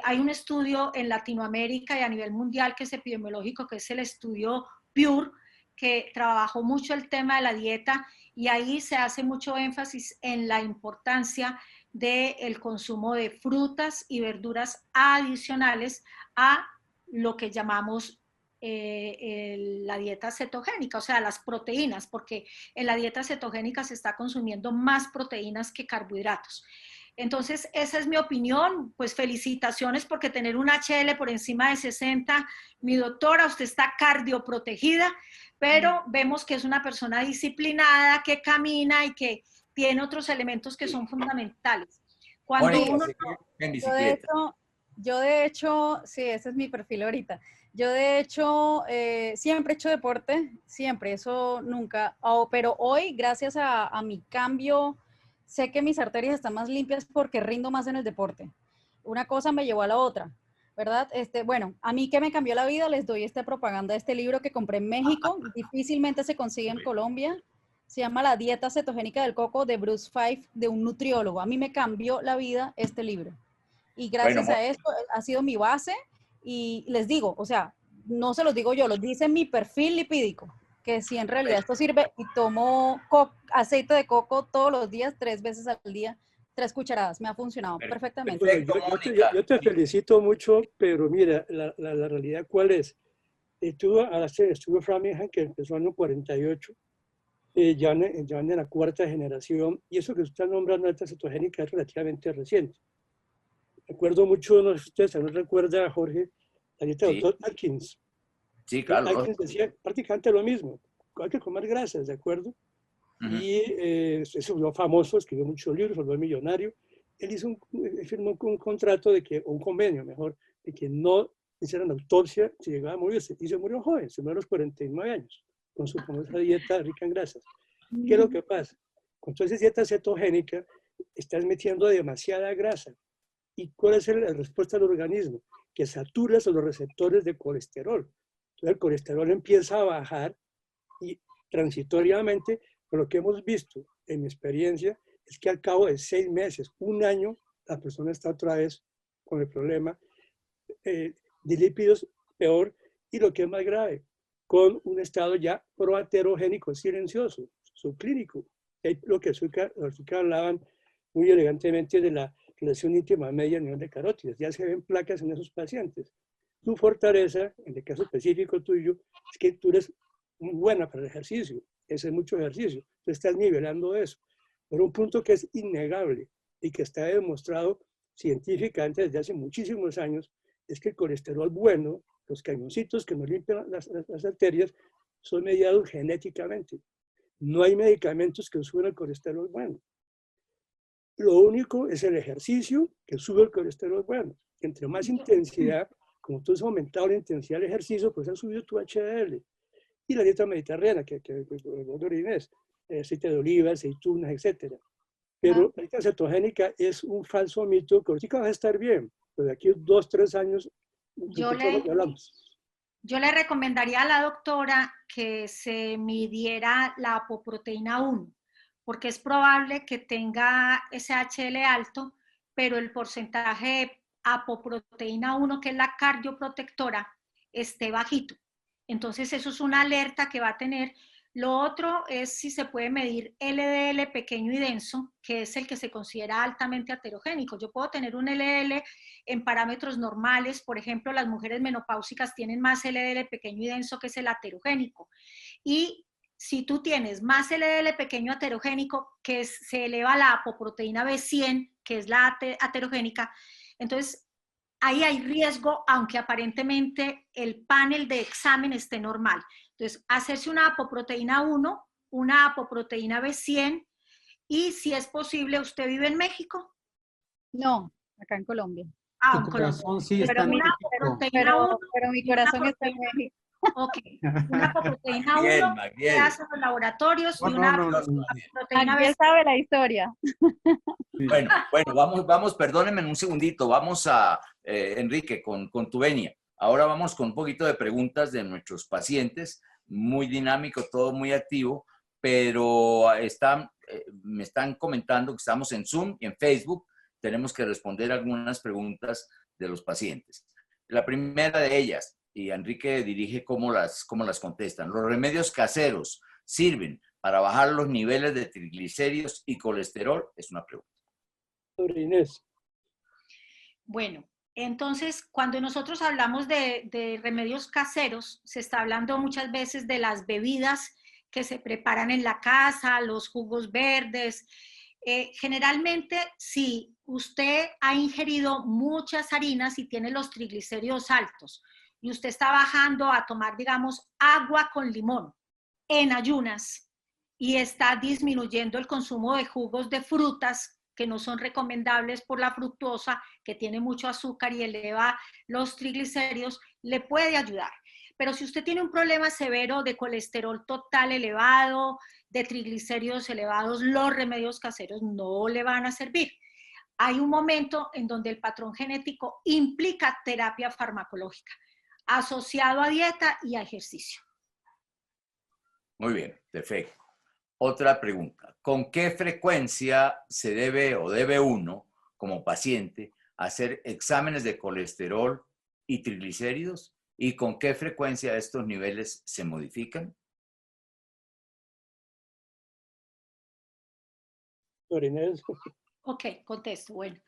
Hay un estudio en Latinoamérica y a nivel mundial que es epidemiológico, que es el estudio PURE, que trabajó mucho el tema de la dieta, y ahí se hace mucho énfasis en la importancia del consumo de frutas y verduras adicionales a lo que llamamos la dieta cetogénica, o sea, las proteínas, porque en la dieta cetogénica se está consumiendo más proteínas que carbohidratos. Entonces, esa es mi opinión. Pues felicitaciones porque tener un HDL por encima de 60, mi doctora, usted está cardioprotegida, pero vemos que es una persona disciplinada, que camina y que tiene otros elementos que son fundamentales. Cuando uno en bicicleta. Yo de hecho, sí, ese es mi perfil ahorita. Yo de hecho siempre he hecho deporte, siempre, eso nunca, pero hoy gracias a mi cambio, sé que mis arterias están más limpias porque rindo más en el deporte. Una cosa me llevó a la otra, ¿verdad? Bueno, a mí que me cambió la vida, les doy esta propaganda de este libro que compré en México, difícilmente se consigue en Colombia. Se llama La dieta cetogénica del coco, de Bruce Fife, de un nutriólogo. A mí me cambió la vida este libro. Y gracias a esto ha sido mi base. Y les digo, o sea, no se los digo yo, los dice mi perfil lipídico, que si en realidad esto sirve, y tomo aceite de coco todos los días, 3 veces al día, 3 cucharadas. Me ha funcionado perfectamente. Bueno, yo te felicito mucho, pero mira, la realidad ¿cuál es? Estuvo Framingham, que empezó en el 48, ya en la 4ª generación, y eso que usted nombra dieta cetogénica es relativamente reciente. Recuerdo mucho, no sé si ustedes no recuerda, Jorge, la dieta del doctor Atkins. Sí, claro. Atkins decía prácticamente lo mismo, hay que comer grasas, ¿de acuerdo? Y se volvió famoso, escribió muchos libros, se volvió millonario. Él firmó un contrato un convenio, mejor, de que no hicieran autopsia si llegaba a morirse. Y se murió joven, se murió a los 49 años, con esa dieta rica en grasas. ¿Qué es lo que pasa? Con toda esa dieta cetogénica, estás metiendo demasiada grasa. ¿Y cuál es la respuesta del organismo? que saturas a los receptores de colesterol. Entonces el colesterol empieza a bajar y transitoriamente, por lo que hemos visto en mi experiencia, es que al cabo de 6 meses, 1 año, la persona está otra vez con el problema de lípidos peor y lo que es más grave, con un estado ya proaterogénico silencioso, subclínico. Lo que Zucker hablaban muy elegantemente de la relación íntima media nivel de carótidas. Ya se ven placas en esos pacientes. Tu fortaleza, en el caso específico tuyo, es que tú eres muy buena para el ejercicio, haces mucho ejercicio, tú estás nivelando eso. Pero un punto que es innegable y que está demostrado científicamente desde hace muchísimos años es que el colesterol bueno, los cañoncitos que nos limpian las arterias, son mediados genéticamente. No hay medicamentos que suban el colesterol bueno. Lo único es el ejercicio que sube el colesterol bueno. Entre más intensidad, como tú has aumentado la intensidad del ejercicio, pues has subido tu HDL. Y la dieta mediterránea, que el doctor Inés, aceite de oliva, aceitunas, etc. Pero la dieta cetogénica es un falso mito, que ahorita vas a estar bien, pero de aquí 2, 3 años, yo le recomendaría a la doctora que se midiera la apoproteína 1, porque es probable que tenga SHL alto, pero el porcentaje de apoproteína 1, que es la cardioprotectora, esté bajito. Entonces eso es una alerta que va a tener. Lo otro es si se puede medir LDL pequeño y denso, que es el que se considera altamente aterogénico. Yo puedo tener un LDL en parámetros normales, por ejemplo, las mujeres menopáusicas tienen más LDL pequeño y denso, que es el aterogénico. Y si tú tienes más LDL pequeño aterogénico, que se eleva la apoproteína B100, que es la aterogénica, entonces ahí hay riesgo, aunque aparentemente el panel de examen esté normal. Entonces, hacerse una apoproteína 1, una apoproteína B100, y si es posible, ¿usted vive en México? No, acá en Colombia. Ah, en Colombia. Sí está pero mi corazón está en México. Ok, una apoproteína 1 que hacen los laboratorios y una apoproteína B100. Sabe la historia. Bueno, vamos, perdónenme un segundito, vamos a, Enrique, con tu venia. Ahora vamos con un poquito de preguntas de nuestros pacientes, muy dinámico, todo muy activo, pero me están comentando que estamos en Zoom y en Facebook, tenemos que responder algunas preguntas de los pacientes. La primera de ellas, y Enrique dirige cómo las contestan. ¿Los remedios caseros sirven para bajar los niveles de triglicéridos y colesterol? Es una pregunta. Inés. Bueno, entonces, cuando nosotros hablamos de remedios caseros, se está hablando muchas veces de las bebidas que se preparan en la casa, los jugos verdes. Generalmente, si usted ha ingerido muchas harinas y tiene los triglicéridos altos y usted está bajando a tomar, digamos, agua con limón en ayunas y está disminuyendo el consumo de jugos de frutas que no son recomendables por la fructosa, que tiene mucho azúcar y eleva los triglicéridos, le puede ayudar. Pero si usted tiene un problema severo de colesterol total elevado, de triglicéridos elevados, los remedios caseros no le van a servir. Hay un momento en donde el patrón genético implica terapia farmacológica, asociado a dieta y a ejercicio. Muy bien, perfecto. Otra pregunta. ¿Con qué frecuencia se debe o debe uno, como paciente, hacer exámenes de colesterol y triglicéridos? ¿Y con qué frecuencia estos niveles se modifican? Ok, contesto. Bueno,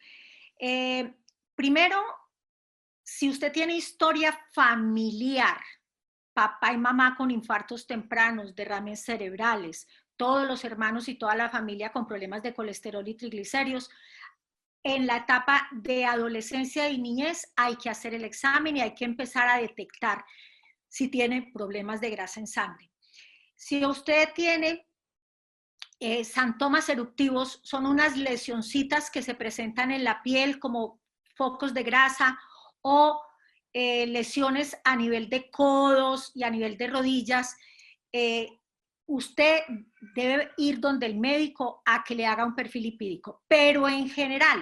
primero, si usted tiene historia familiar, papá y mamá con infartos tempranos, derrames cerebrales, todos los hermanos y toda la familia con problemas de colesterol y triglicéridos, en la etapa de adolescencia y niñez hay que hacer el examen y hay que empezar a detectar si tiene problemas de grasa en sangre. Si usted tiene xantomas eruptivos, son unas lesioncitas que se presentan en la piel como focos de grasa o lesiones a nivel de codos y a nivel de rodillas, usted debe ir donde el médico a que le haga un perfil lipídico. Pero en general,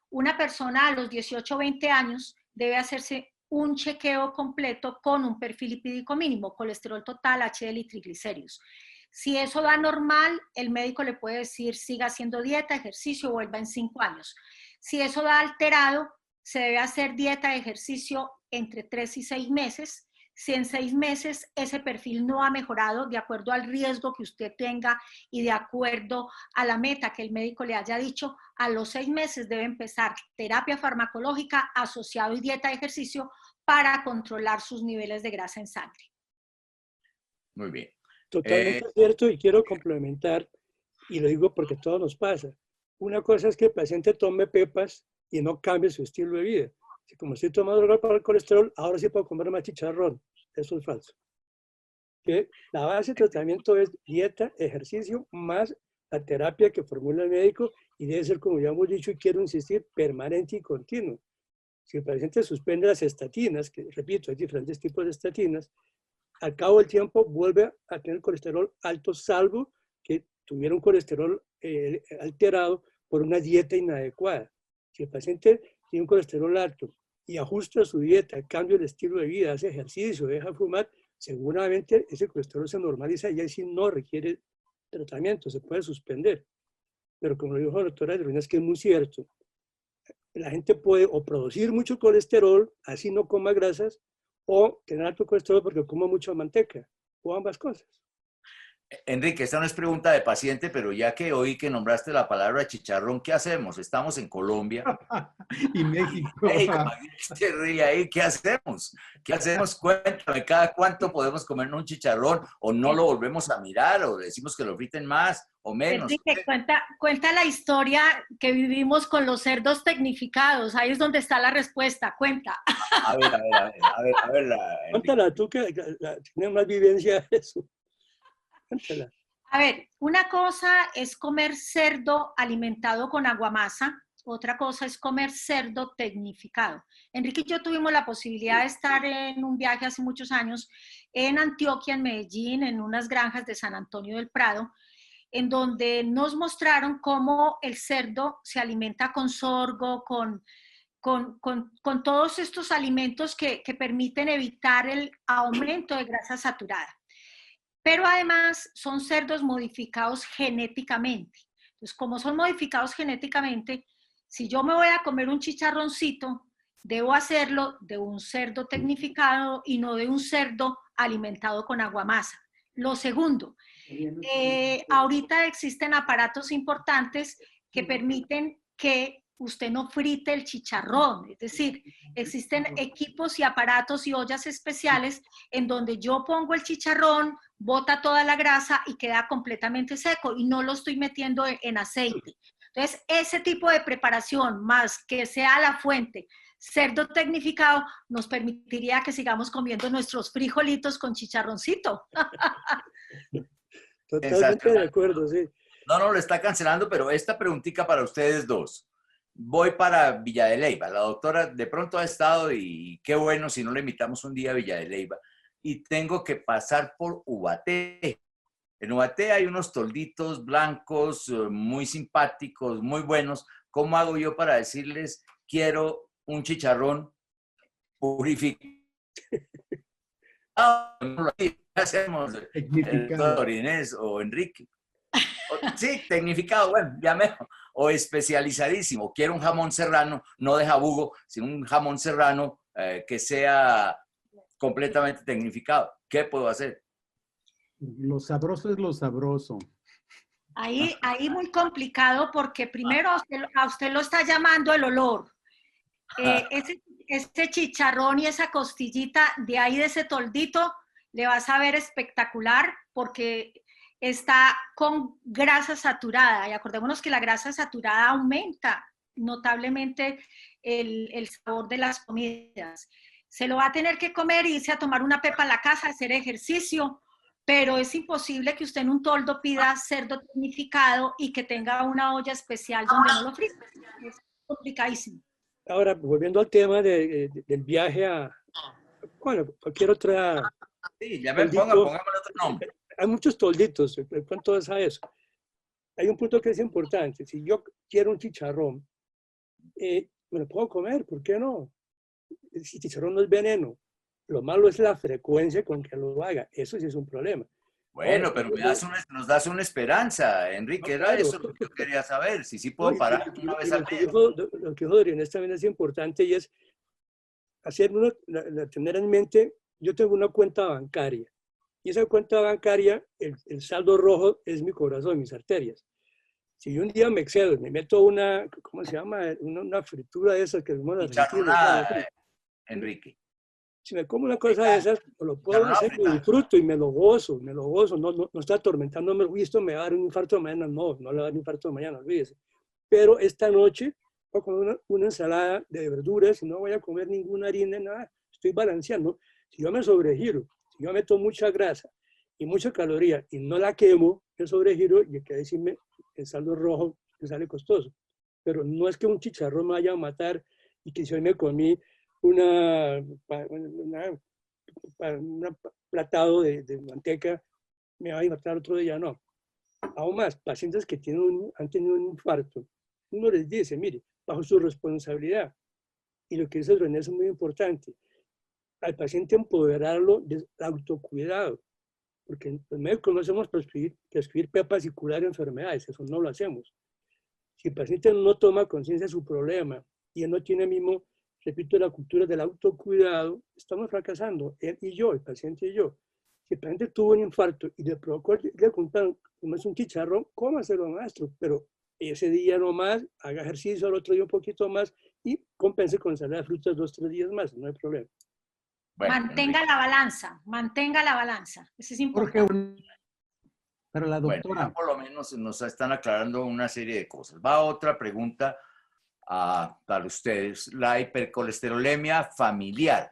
una persona a los 18 o 20 años debe hacerse un chequeo completo con un perfil lipídico mínimo, colesterol total, HDL y triglicéridos. Si eso da normal, el médico le puede decir siga haciendo dieta, ejercicio, vuelva en 5 años. Si eso da alterado, se debe hacer dieta, ejercicio entre 3 y 6 meses. Si en 6 meses ese perfil no ha mejorado de acuerdo al riesgo que usted tenga y de acuerdo a la meta que el médico le haya dicho, a los 6 meses debe empezar terapia farmacológica asociado y dieta de ejercicio para controlar sus niveles de grasa en sangre. Muy bien. Totalmente cierto, y quiero complementar, y lo digo porque todo nos pasa. Una cosa es que el paciente tome pepas y no cambie su estilo de vida. Si como estoy tomando droga para el colesterol, ahora sí puedo comer más chicharrón. Eso es falso. Que la base de tratamiento es dieta, ejercicio, más la terapia que formula el médico, y debe ser, como ya hemos dicho y quiero insistir, permanente y continuo. Si el paciente suspende las estatinas, que repito, hay diferentes tipos de estatinas, al cabo del tiempo vuelve a tener colesterol alto, salvo que tuviera un colesterol alterado por una dieta inadecuada. Si el paciente tiene un colesterol alto y ajusta su dieta, cambia el estilo de vida, hace ejercicio, deja fumar, seguramente ese colesterol se normaliza y ahí sí no requiere tratamiento, se puede suspender. Pero como lo dijo la doctora Adriana, es que es muy cierto. La gente puede o producir mucho colesterol, así no coma grasas, o tener alto colesterol porque coma mucha manteca, o ambas cosas. Enrique, esta no es pregunta de paciente, pero ya que oí que nombraste la palabra chicharrón, ¿qué hacemos? Estamos en Colombia. Y México. ¿Qué hacemos? ¿Qué hacemos? Cuéntame, ¿cada cuánto podemos comer un chicharrón? ¿O no lo volvemos a mirar? ¿O decimos que lo friten más o menos? Enrique, cuenta la historia que vivimos con los cerdos tecnificados. Ahí es donde está la respuesta. Cuenta. A ver. Cuéntala tú que tienes más vivencia de eso. A ver, una cosa es comer cerdo alimentado con aguamasa, otra cosa es comer cerdo tecnificado. Enrique y yo tuvimos la posibilidad de estar en un viaje hace muchos años en Antioquia, en Medellín, en unas granjas de San Antonio del Prado, en donde nos mostraron cómo el cerdo se alimenta con sorgo, con todos estos alimentos que permiten evitar el aumento de grasa saturada. Pero además son cerdos modificados genéticamente. Entonces, como son modificados genéticamente, si yo me voy a comer un chicharroncito, debo hacerlo de un cerdo tecnificado y no de un cerdo alimentado con aguamasa. Lo segundo, ahorita existen aparatos importantes que permiten que usted no frite el chicharrón, es decir, existen equipos y aparatos y ollas especiales en donde yo pongo el chicharrón, bota toda la grasa y queda completamente seco y no lo estoy metiendo en aceite. Entonces, ese tipo de preparación, más que sea la fuente cerdo tecnificado, nos permitiría que sigamos comiendo nuestros frijolitos con chicharroncito. Totalmente de acuerdo, sí. No, lo está cancelando, pero esta preguntita para ustedes dos. Voy para Villa de Leyva. La doctora de pronto ha estado y qué bueno si no le invitamos un día a Villa de Leyva. Y tengo que pasar por Ubaté. En Ubaté hay unos tolditos blancos muy simpáticos, muy buenos. ¿Cómo hago yo para decirles quiero un chicharrón purificado? ¿Qué hacemos? Doctor Inés o Enrique. Sí, tecnificado, bueno, ya mejor. O especializadísimo. Quiero un jamón serrano, no de jabugo, sino un jamón serrano que sea completamente tecnificado. ¿Qué puedo hacer? Lo sabroso es lo sabroso. Ahí muy complicado porque primero a usted lo está llamando el olor. Ese chicharrón y esa costillita de ahí de ese toldito le va a saber espectacular porque está con grasa saturada. Y acordémonos que la grasa saturada aumenta notablemente el sabor de las comidas. Se lo va a tener que comer y irse a tomar una pepa a la casa, hacer ejercicio, pero es imposible que usted en un toldo pida cerdo tecnificado y que tenga una olla especial donde no lo frite. Es complicadísimo. Ahora, volviendo al tema del viaje a, bueno, cualquier otra... Sí, ya me pongámosle otro nombre. Hay muchos tolditos, ¿cuánto es a eso? Hay un punto que es importante. Si yo quiero un chicharrón, me lo puedo comer, ¿por qué no? si chicharrón no es veneno. Lo malo es la frecuencia con que lo haga. Eso sí es un problema. Bueno, Ahora, pero nos das una esperanza, Enrique. no, Era claro. eso lo que yo quería saber. Si sí puedo parar una vez al día. Lo que dijo Adrián también es importante y es tener en mente, yo tengo una cuenta bancaria. Y esa cuenta bancaria, el saldo rojo es mi corazón, mis arterias. Si yo un día me excedo, me meto una, ¿cómo se llama? Una fritura de esas que es muy Chicharronada, Enrique. Si me como una cosa de esas, lo puedo hacer, lo disfruto y me lo gozo, no está atormentándome, uy, esto me va a dar un infarto de mañana, no le va a dar un infarto de mañana, olvídese. Pero esta noche voy a comer una ensalada de verduras y no voy a comer ninguna harina, nada, estoy balanceando. Si yo me sobregiro, si yo meto mucha grasa y mucha caloría y no la quemo, me sobregiro y hay que decirme el saldo rojo que sale costoso. Pero no es que un chicharrón me vaya a matar y que si hoy me comí un platado de manteca me va a matar otro día, no. Aún más, pacientes que han tenido un infarto, uno les dice, mire, bajo su responsabilidad, y lo que dice René es muy importante, al paciente empoderarlo del autocuidado, porque los médicos no hacemos prescribir pepas y curar enfermedades, eso no lo hacemos. Si el paciente no toma conciencia de su problema y él no tiene mismo, repito, la cultura del autocuidado, estamos fracasando, él y yo, el paciente y yo. Si el paciente tuvo un infarto y le provocó, le contaron, como es un chicharrón, cómaselo, maestro, pero ese día no más, haga ejercicio, al otro día un poquito más y compense con ensalada de frutas 2 o 3 días más, no hay problema. Bueno, mantenga la balanza, eso es importante. Pero la doctora... Bueno, por lo menos nos están aclarando una serie de cosas. Va otra pregunta para ustedes. La hipercolesterolemia familiar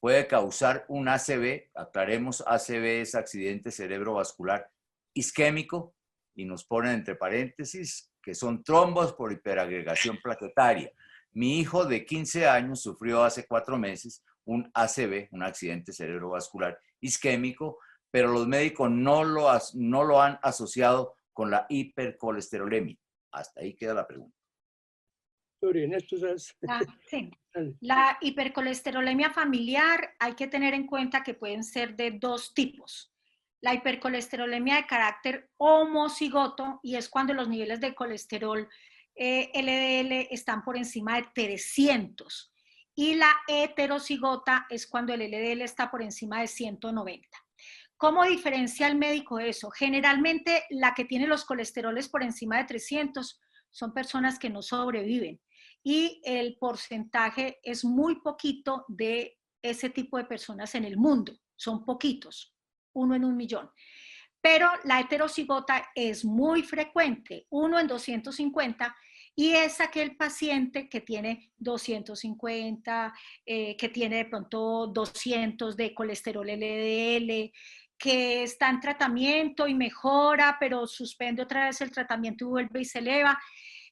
puede causar un ACV. Aclaremos, ACV es accidente cerebrovascular isquémico y nos ponen entre paréntesis que son trombos por hiperagregación plaquetaria. Mi hijo de 15 años sufrió hace 4 meses un ACV, un accidente cerebrovascular isquémico, pero los médicos no lo han asociado con la hipercolesterolemia. Hasta ahí queda la pregunta. Sí. La hipercolesterolemia familiar hay que tener en cuenta que pueden ser de 2 tipos. La hipercolesterolemia de carácter homocigoto, y es cuando los niveles de colesterol LDL están por encima de 300. Y la heterocigota es cuando el LDL está por encima de 190. ¿Cómo diferencia el médico eso? Generalmente la que tiene los colesteroles por encima de 300 son personas que no sobreviven y el porcentaje es muy poquito de ese tipo de personas en el mundo. Son poquitos, 1 en 1.000.000. Pero la heterocigota es muy frecuente, 1 en 250, y es aquel paciente que tiene 250, que tiene de pronto 200 de colesterol LDL, que está en tratamiento y mejora, pero suspende otra vez el tratamiento y vuelve y se eleva.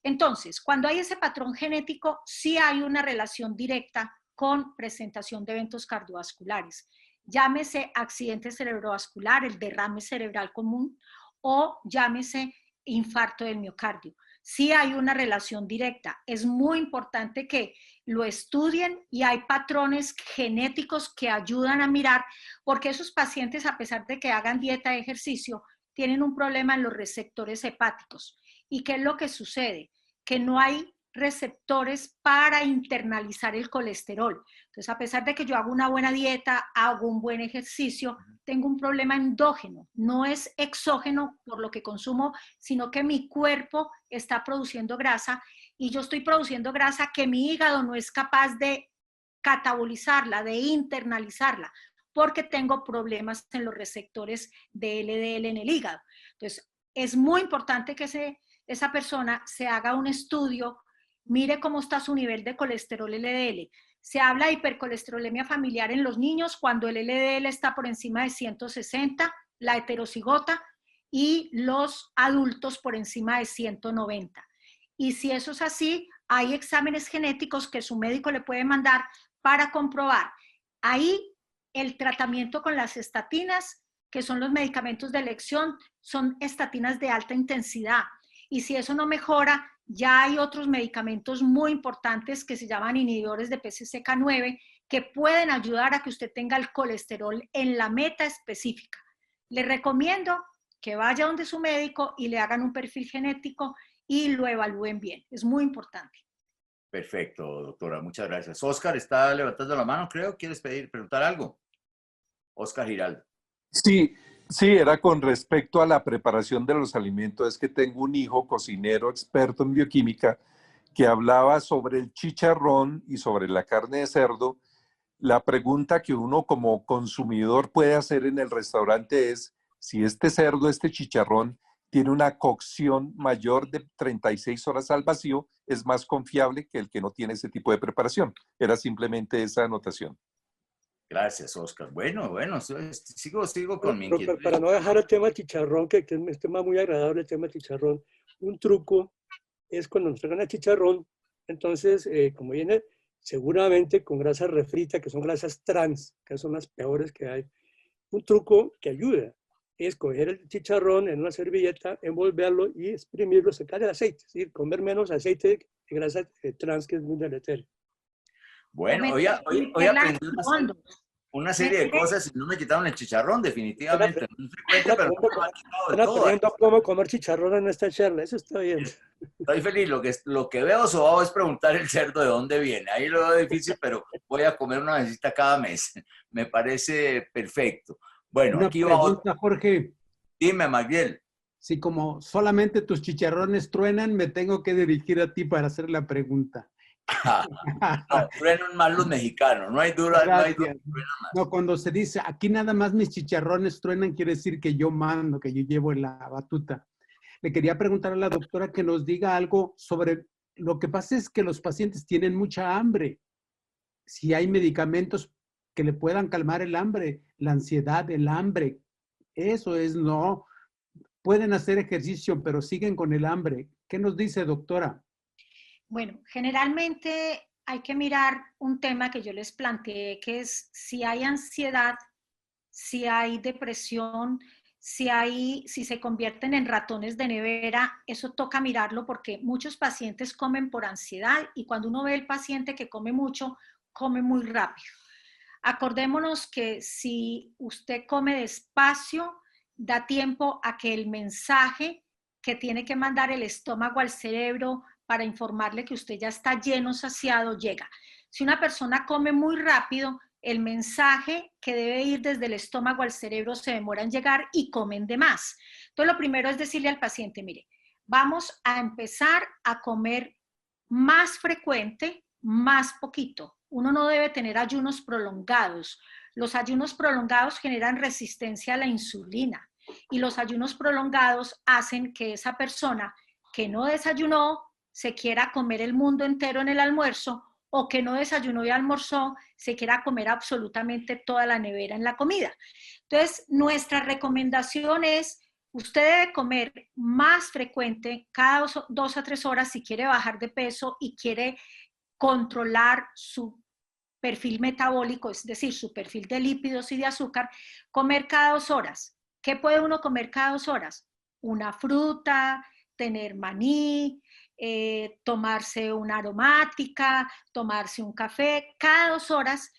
Entonces, cuando hay ese patrón genético, sí hay una relación directa con presentación de eventos cardiovasculares. Llámese accidente cerebrovascular, el derrame cerebral común, o llámese infarto del miocardio. Sí hay una relación directa. Es muy importante que lo estudien y hay patrones genéticos que ayudan a mirar, porque esos pacientes, a pesar de que hagan dieta y ejercicio, tienen un problema en los receptores hepáticos. ¿Y qué es lo que sucede? Que no hay receptores para internalizar el colesterol. Entonces, a pesar de que yo hago una buena dieta, hago un buen ejercicio, tengo un problema endógeno. No es exógeno por lo que consumo, sino que mi cuerpo está produciendo grasa y yo estoy produciendo grasa que mi hígado no es capaz de catabolizarla, de internalizarla, porque tengo problemas en los receptores de LDL en el hígado. Entonces, es muy importante que esa persona se haga un estudio, mire cómo está su nivel de colesterol LDL. Se habla de hipercolesterolemia familiar en los niños cuando el LDL está por encima de 160, la heterocigota, y los adultos por encima de 190. Y si eso es así, hay exámenes genéticos que su médico le puede mandar para comprobar. Ahí el tratamiento con las estatinas, que son los medicamentos de elección, son estatinas de alta intensidad. Y si eso no mejora, ya hay otros medicamentos muy importantes que se llaman inhibidores de PCSK9, que pueden ayudar a que usted tenga el colesterol en la meta específica. Le recomiendo que vaya donde su médico y le hagan un perfil genético y lo evalúen bien. Es muy importante. Perfecto, doctora. Muchas gracias. Oscar está levantando la mano, creo. ¿Quieres preguntar algo? Oscar Giraldo. Sí, sí, era con respecto a la preparación de los alimentos. Es que tengo un hijo cocinero experto en bioquímica que hablaba sobre el chicharrón y sobre la carne de cerdo. La pregunta que uno como consumidor puede hacer en el restaurante es si este cerdo, este chicharrón, tiene una cocción mayor de 36 horas al vacío, es más confiable que el que no tiene ese tipo de preparación. Era simplemente esa anotación. Gracias, Oscar. Bueno, sigo con mi Pero inquietud. para no dejar el tema chicharrón, que es un tema muy agradable, el tema chicharrón, un truco es cuando nos traigan el chicharrón, entonces, como viene seguramente con grasa refrita, que son grasas trans, que son las peores que hay, un truco que ayuda es coger el chicharrón en una servilleta, envolverlo y exprimirlo, sacar el aceite, es decir, comer menos aceite de grasa trans, que es muy deletérea. Bueno, hoy aprendí una serie de cosas y no me quitaron el chicharrón, definitivamente. No es frecuente, pero no me han quitado de todo. Aprendiendo cómo comer chicharrón en esta charla, eso está bien. Estoy feliz, lo que veo sobao es preguntar el cerdo de dónde viene. Ahí lo veo difícil, pero voy a comer una vecita cada mes. Me parece perfecto. Bueno, una aquí pregunta, Jorge. Dime, Magdiel. Si como solamente tus chicharrones truenan, me tengo que dirigir a ti para hacer la pregunta. No, truenan más los mexicanos, no hay duda. No, cuando se dice, aquí nada más mis chicharrones truenan, quiere decir que yo mando, que yo llevo la batuta. Le quería preguntar a la doctora que nos diga algo sobre, lo que pasa es que los pacientes tienen mucha hambre. Si hay medicamentos que le puedan calmar el hambre, la ansiedad, el hambre, eso es no. Pueden hacer ejercicio, pero siguen con el hambre. ¿Qué nos dice, doctora? Bueno, generalmente hay que mirar un tema que yo les planteé, que es si hay ansiedad, si hay depresión, si se convierten en ratones de nevera, eso toca mirarlo porque muchos pacientes comen por ansiedad y cuando uno ve el paciente que come mucho, come muy rápido. Acordémonos que si usted come despacio, da tiempo a que el mensaje que tiene que mandar el estómago al cerebro para informarle que usted ya está lleno, saciado, llega. Si una persona come muy rápido, el mensaje que debe ir desde el estómago al cerebro se demora en llegar y comen de más. Entonces, lo primero es decirle al paciente, mire, vamos a empezar a comer más frecuente, más poquito. Uno no debe tener ayunos prolongados. Los ayunos prolongados generan resistencia a la insulina y los ayunos prolongados hacen que esa persona que no desayunó se quiera comer el mundo entero en el almuerzo o que no desayunó y almorzó, se quiera comer absolutamente toda la nevera en la comida. Entonces, nuestra recomendación es, usted debe comer más frecuente, cada 2 a 3 horas si quiere bajar de peso y quiere controlar su perfil metabólico, es decir, su perfil de lípidos y de azúcar, comer cada 2 horas. ¿Qué puede uno comer cada 2 horas? Una fruta, tener maní, tomarse una aromática, tomarse un café cada 2 horas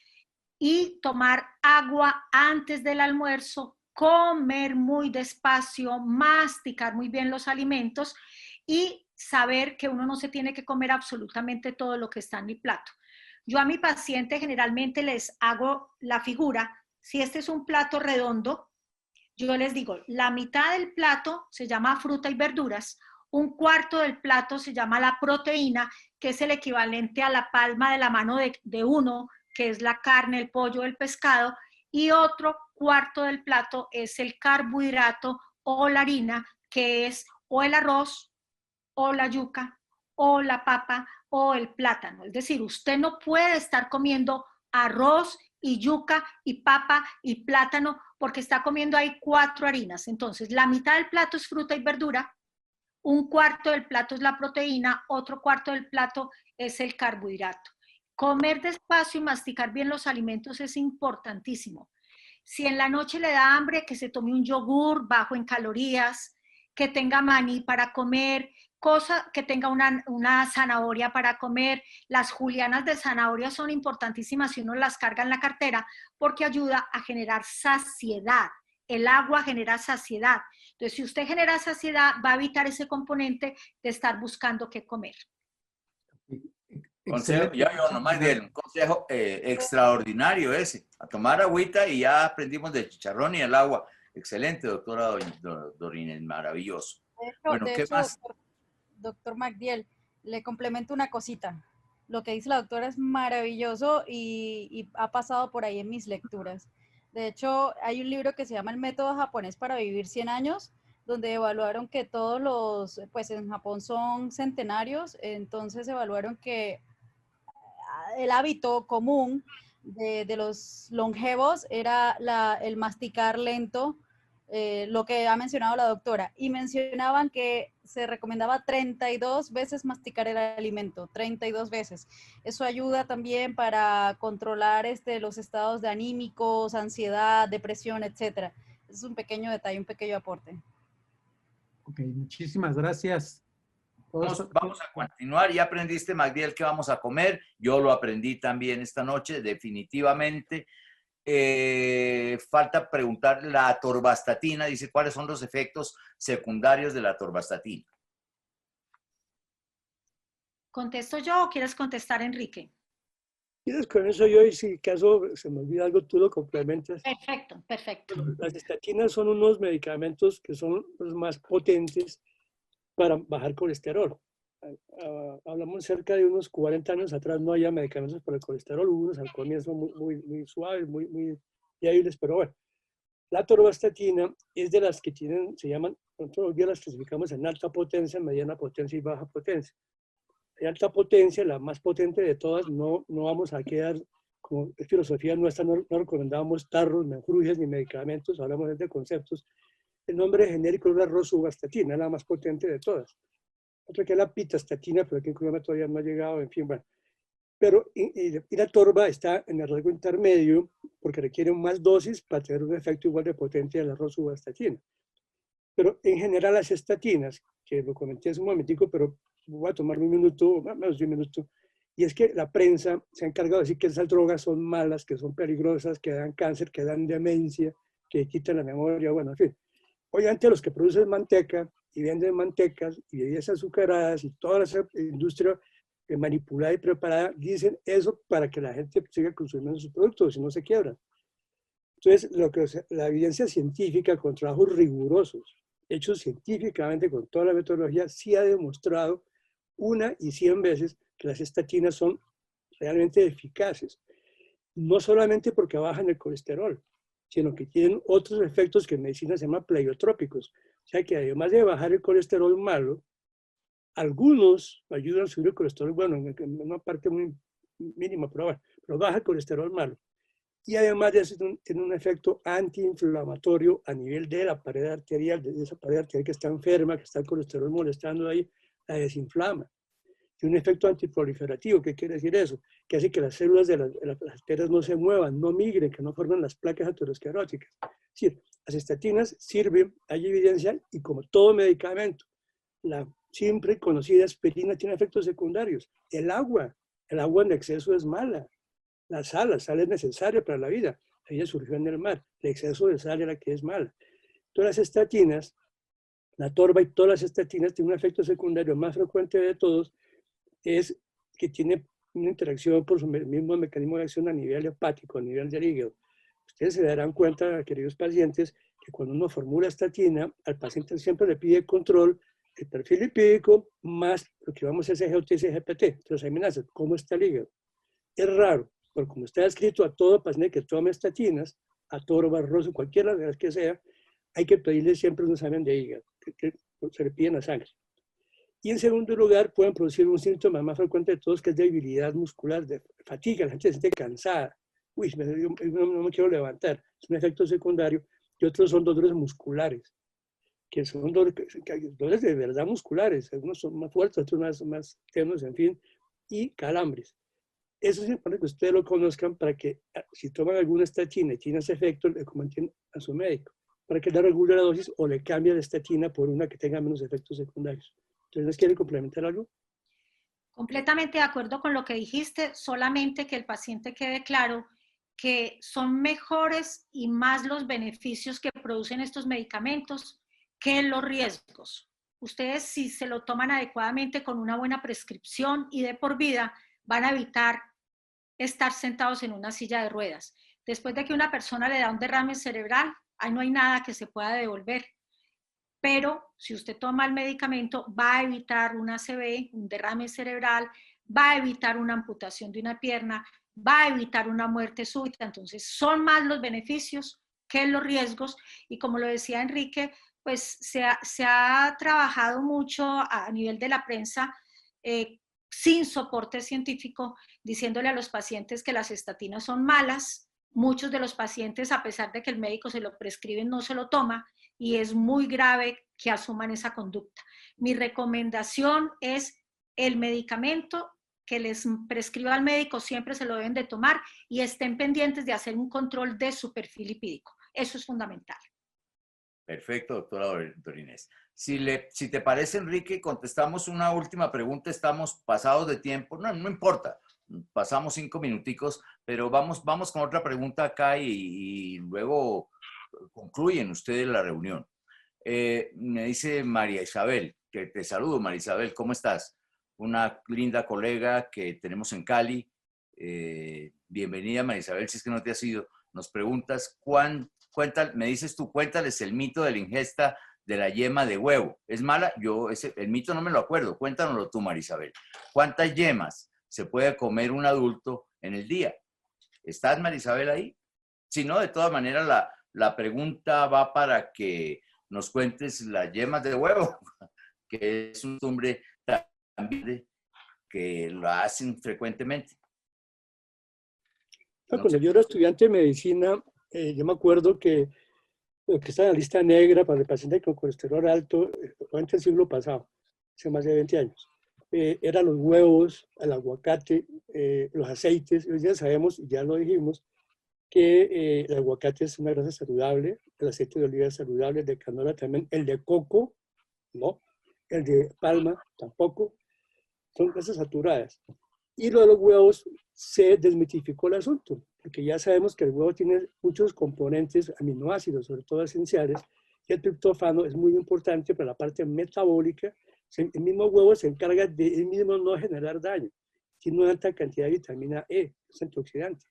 y tomar agua antes del almuerzo, comer muy despacio, masticar muy bien los alimentos y saber que uno no se tiene que comer absolutamente todo lo que está en mi plato. Yo a mi paciente generalmente les hago la figura, si este es un plato redondo, yo les digo, la mitad del plato se llama fruta y verduras, un cuarto del plato se llama la proteína, que es el equivalente a la palma de la mano de uno, que es la carne, el pollo, el pescado, y otro cuarto del plato es el carbohidrato o la harina, que es o el arroz, o la yuca, o la papa, o el plátano. Es decir, usted no puede estar comiendo arroz y yuca y papa y plátano porque está comiendo ahí 4 harinas. Entonces, la mitad del plato es fruta y verdura, un cuarto del plato es la proteína, otro cuarto del plato es el carbohidrato. Comer despacio y masticar bien los alimentos es importantísimo. Si en la noche le da hambre, que se tome un yogur bajo en calorías, que tenga maní para comer, cosa que tenga una zanahoria para comer. Las julianas de zanahoria son importantísimas si uno las carga en la cartera porque ayuda a generar saciedad. El agua genera saciedad. Entonces, si usted genera saciedad, va a evitar ese componente de estar buscando qué comer. Consejo, ya yo nomás un consejo extraordinario ese. A tomar agüita y ya aprendimos del chicharrón y el agua. Excelente, doctora Dorina, maravilloso. Bueno, ¿qué más? Doctor Magdiel, le complemento una cosita. Lo que dice la doctora es maravilloso y ha pasado por ahí en mis lecturas. De hecho, hay un libro que se llama El método japonés para vivir 100 años, donde evaluaron que todos los, pues en Japón son centenarios, entonces evaluaron que el hábito común de los longevos era el masticar lento, lo que ha mencionado la doctora, y mencionaban que se recomendaba 32 veces masticar el alimento, 32 veces. Eso ayuda también para controlar los estados de anímicos, ansiedad, depresión, etc. Es un pequeño detalle, un pequeño aporte. Ok, muchísimas gracias. Vamos a continuar. Ya aprendiste, Magdiel, qué vamos a comer. Yo lo aprendí también esta noche, definitivamente. Falta preguntar la atorvastatina. Dice, ¿cuáles son los efectos secundarios de la atorvastatina? ¿Contesto yo o quieres contestar, Enrique? ¿Quieres con eso yo? Y si acaso se me olvida algo, tú lo complementas. Perfecto, perfecto. Bueno, las estatinas son unos medicamentos que son los más potentes para bajar colesterol. Hablamos cerca de unos 40 años atrás, no había medicamentos para el colesterol, hubo unos al comienzo muy suaves, muy débiles, pero bueno. La atorvastatina es de las que tienen, se llaman, nosotros las clasificamos en alta potencia, mediana potencia y baja potencia. De alta potencia, la más potente de todas, no vamos a quedar, como es filosofía nuestra, no recomendamos tarros, menjurjes ni medicamentos, hablamos de conceptos. El nombre genérico es la rosuvastatina, la más potente de todas. Otra que es la pitastatina, pero aquí en Colombia todavía no ha llegado, en fin, bueno. Pero y la torva está en el rango intermedio porque requiere más dosis para tener un efecto igual de potente de la rosuvastatina. Pero en general las estatinas, que lo comenté hace un momentico, pero voy a tomar un minuto, menos de un minuto, y es que la prensa se ha encargado de decir que esas drogas son malas, que son peligrosas, que dan cáncer, que dan demencia, que quitan la memoria, bueno, en fin. Obviamente los que producen manteca y venden mantecas y bebidas azucaradas y toda esa industria manipulada y preparada dicen eso para que la gente siga consumiendo sus productos, si no se quiebran. Entonces, la evidencia científica con trabajos rigurosos, hechos científicamente con toda la metodología, sí ha demostrado 1 y 100 veces que las estatinas son realmente eficaces. No solamente porque bajan el colesterol, sino que tienen otros efectos que en medicina se llaman pleiotrópicos. O sea que además de bajar el colesterol malo, algunos ayudan a subir el colesterol bueno, en una parte muy mínima, pero bueno, pero baja el colesterol malo. Y además de eso tiene un efecto antiinflamatorio a nivel de la pared arterial, de esa pared arterial que está enferma, que está el colesterol molestando ahí, la desinflama. Tiene un efecto antiproliferativo. ¿Qué quiere decir eso? Que hace que las células de las arterias no se muevan, no migren, que no formen las placas ateroscleróticas. Es decir, las estatinas sirven, hay evidencia, y como todo medicamento, la siempre conocida aspirina tiene efectos secundarios. El agua en exceso es mala. La sal es necesaria para la vida. Ella surgió en el mar. El exceso de sal es la que es mala. Todas las estatinas, la torva y todas las estatinas tienen un efecto secundario más frecuente de todos, es que tiene una interacción por su mismo mecanismo de acción a nivel hepático, a nivel del hígado. Ustedes se darán cuenta, queridos pacientes, que cuando uno formula estatina, al paciente siempre le pide control el perfil lipídico más lo que vamos a SGLT y SGPT, transaminasas, cómo está el hígado. Es raro, porque como está escrito a todo paciente que tome estatinas, a torva, roso, cualquiera de las que sea, hay que pedirle siempre un examen de hígado, que se le piden la sangre. Y en segundo lugar, pueden producir un síntoma más frecuente de todos, que es debilidad muscular, de fatiga, la gente se siente cansada. Uy, no me quiero levantar. Es un efecto secundario. Y otros son dolores musculares, que son dolores de verdad musculares. Algunos son más fuertes, otros más tenues, en fin, y calambres. Eso es importante que ustedes lo conozcan para que, si toman alguna estatina y tiene ese efecto, le comenten a su médico, para que le regule la dosis o le cambie la estatina por una que tenga menos efectos secundarios. ¿Ustedes quieren complementar algo? Completamente de acuerdo con lo que dijiste, solamente que el paciente quede claro que son mejores y más los beneficios que producen estos medicamentos que los riesgos. Ustedes, si se lo toman adecuadamente con una buena prescripción y de por vida, van a evitar estar sentados en una silla de ruedas. Después de que una persona le da un derrame cerebral, ahí no hay nada que se pueda devolver. Pero si usted toma el medicamento, va a evitar un ACV, un derrame cerebral, va a evitar una amputación de una pierna, va a evitar una muerte súbita. Entonces, son más los beneficios que los riesgos. Y como lo decía Enrique, pues se ha trabajado mucho a nivel de la prensa sin soporte científico, diciéndole a los pacientes que las estatinas son malas. Muchos de los pacientes, a pesar de que el médico se lo prescribe, no se lo toma, y es muy grave que asuman esa conducta. Mi recomendación es el medicamento que les prescriba al médico, siempre se lo deben de tomar y estén pendientes de hacer un control de su perfil lipídico. Eso es fundamental. Perfecto, doctora Dorinés. Si te parece, Enrique, contestamos una última pregunta. Estamos pasados de tiempo. No importa. Pasamos 5 minuticos, pero vamos con otra pregunta acá y luego concluyen ustedes la reunión. Me dice María Isabel, que te saludo, María Isabel, ¿cómo estás? Una linda colega que tenemos en Cali. Bienvenida, María Isabel, si es que no te has ido. Nos preguntas, me dices tú, cuéntales el mito de la ingesta de la yema de huevo. ¿Es mala? El mito no me lo acuerdo. Cuéntanoslo tú, María Isabel. ¿Cuántas yemas se puede comer un adulto en el día? ¿Estás, María Isabel, ahí? Si no, de todas maneras, la pregunta va para que nos cuentes las yemas de huevo, que es un costumbre también que lo hacen frecuentemente. Cuando yo era estudiante de medicina, yo me acuerdo que lo que está en la lista negra para el paciente con colesterol alto, antes del siglo pasado, hace más de 20 años, eran los huevos, el aguacate, los aceites. Hoy ya sabemos, y ya lo dijimos, que el aguacate es una grasa saludable, el aceite de oliva es saludable, el de canola también, el de coco, no, el de palma tampoco, son grasas saturadas. Y lo de los huevos se desmitificó el asunto, porque ya sabemos que el huevo tiene muchos componentes aminoácidos, sobre todo esenciales, y el triptófano es muy importante para la parte metabólica. El mismo huevo se encarga de él mismo no generar daño, tiene una alta cantidad de vitamina E, es antioxidante.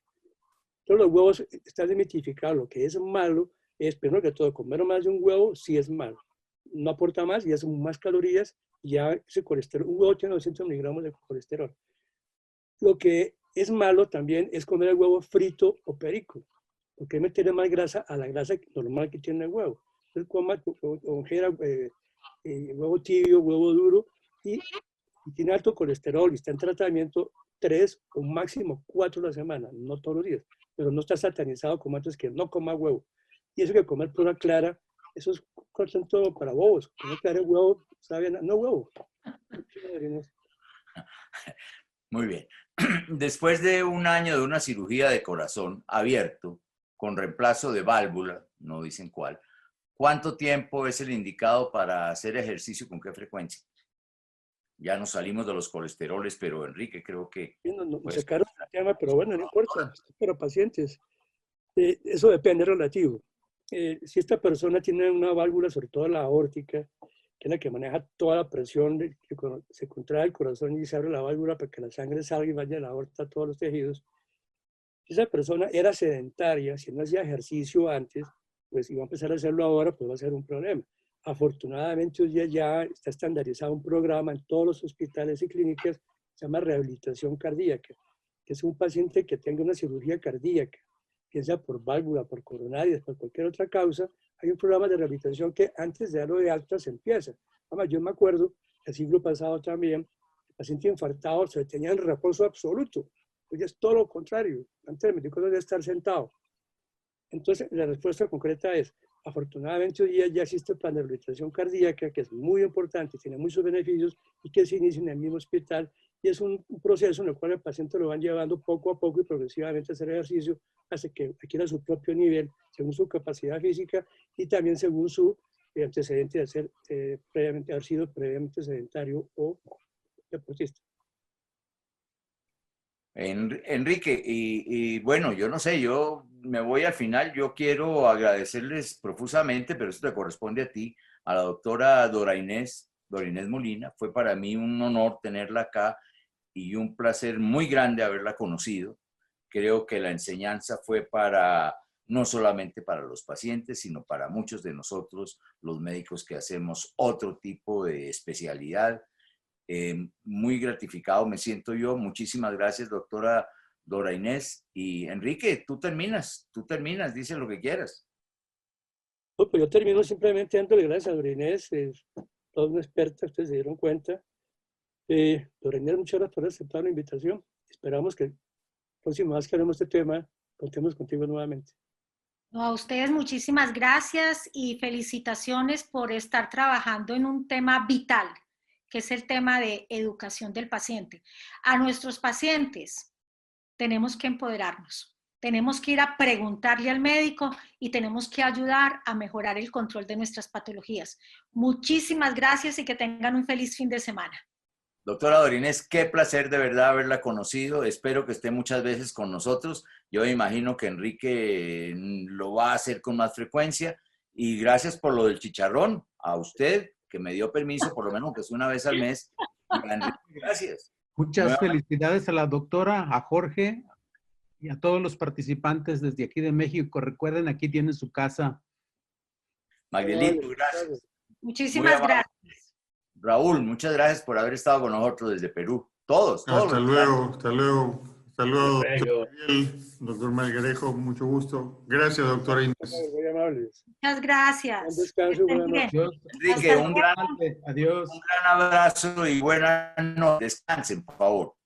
Entonces los huevos están desmitificados. Lo que es malo es, primero que todo, comer más de un huevo sí es malo. No aporta más, ya son más calorías, y ya ese colesterol, un huevo tiene 200 miligramos de colesterol. Lo que es malo también es comer el huevo frito o perico, porque meterle más grasa a la grasa normal que tiene el huevo. Entonces coma huevo tibio, huevo duro, y tiene alto colesterol y está en tratamiento 3 o máximo 4 a la semana, no todos los días, pero no está satanizado como antes que no coma huevo. Y eso que comer pura clara, eso es todo para bobos. Comer clara y huevo, sabe, no huevo. Muy bien. Después de un año de una cirugía de corazón abierto, con reemplazo de válvula, no dicen cuál, ¿cuánto tiempo es el indicado para hacer ejercicio? ¿Con qué frecuencia? Ya nos salimos de los colesteroles, pero Enrique, creo que... No sacaron el tema, pero bueno, no importa, para pacientes. Eso depende, relativo. Si esta persona tiene una válvula, sobre todo la aórtica, que es la que maneja toda la presión, que se contrae el corazón y se abre la válvula para que la sangre salga y vaya de la aorta a todos los tejidos. Si esa persona era sedentaria, si no hacía ejercicio antes, pues iba a empezar a hacerlo ahora, pues va a ser un problema. Afortunadamente hoy día ya está estandarizado un programa en todos los hospitales y clínicas, se llama rehabilitación cardíaca, que es un paciente que tenga una cirugía cardíaca, que sea por válvula, por coronaria, por cualquier otra causa. Hay un programa de rehabilitación que antes de darlo de alta se empieza. Además, yo me acuerdo, el siglo pasado también, el paciente infartado se tenía en reposo absoluto. Hoy es todo lo contrario. Antes el médico debe estar sentado. Entonces, la respuesta concreta es, afortunadamente hoy día ya existe el plan de rehabilitación cardíaca, que es muy importante, tiene muchos beneficios y que se inicia en el mismo hospital. Y es un proceso en el cual el paciente lo van llevando poco a poco y progresivamente a hacer ejercicio hasta que adquiera su propio nivel, según su capacidad física y también según su el antecedente de ser, haber sido previamente sedentario o deportista. Enrique, y bueno, yo no sé, yo me voy al final, yo quiero agradecerles profusamente, pero esto te corresponde a ti, a la doctora Dora Inés Molina. Fue para mí un honor tenerla acá y un placer muy grande haberla conocido. Creo que la enseñanza fue no solamente para los pacientes, sino para muchos de nosotros, los médicos que hacemos otro tipo de especialidad. Muy gratificado me siento yo. Muchísimas gracias, doctora Dora Inés. Y Enrique, tú terminas, dice lo que quieras. Pues yo termino simplemente dándole gracias a Dora Inés, toda una experta, ustedes se dieron cuenta. Dora Inés, muchas gracias por aceptar la invitación. Esperamos que la próxima vez que hablemos de este tema, contemos contigo nuevamente. No, a ustedes muchísimas gracias y felicitaciones por estar trabajando en un tema vital, que es el tema de educación del paciente. A nuestros pacientes tenemos que empoderarnos, tenemos que ir a preguntarle al médico y tenemos que ayudar a mejorar el control de nuestras patologías. Muchísimas gracias y que tengan un feliz fin de semana. Doctora Dora Inés, qué placer de verdad haberla conocido. Espero que esté muchas veces con nosotros. Yo me imagino que Enrique lo va a hacer con más frecuencia. Y gracias por lo del chicharrón. A usted, que me dio permiso, por lo menos que es una vez al mes. Y a Enrique, gracias. Muchas felicidades a la doctora, a Jorge y a todos los participantes desde aquí de México. Recuerden, aquí tienen su casa. Magdelito, gracias. Muchísimas gracias. Raúl, muchas gracias por haber estado con nosotros desde Perú. Todos. Hasta luego, doctor Melgarejo, mucho gusto. Gracias, doctora Inés. Muy amables. Muchas gracias. Un descanso, buenas noches. Enrique, un gran Adiós. abrazo y buenas noches. Descansen, por favor.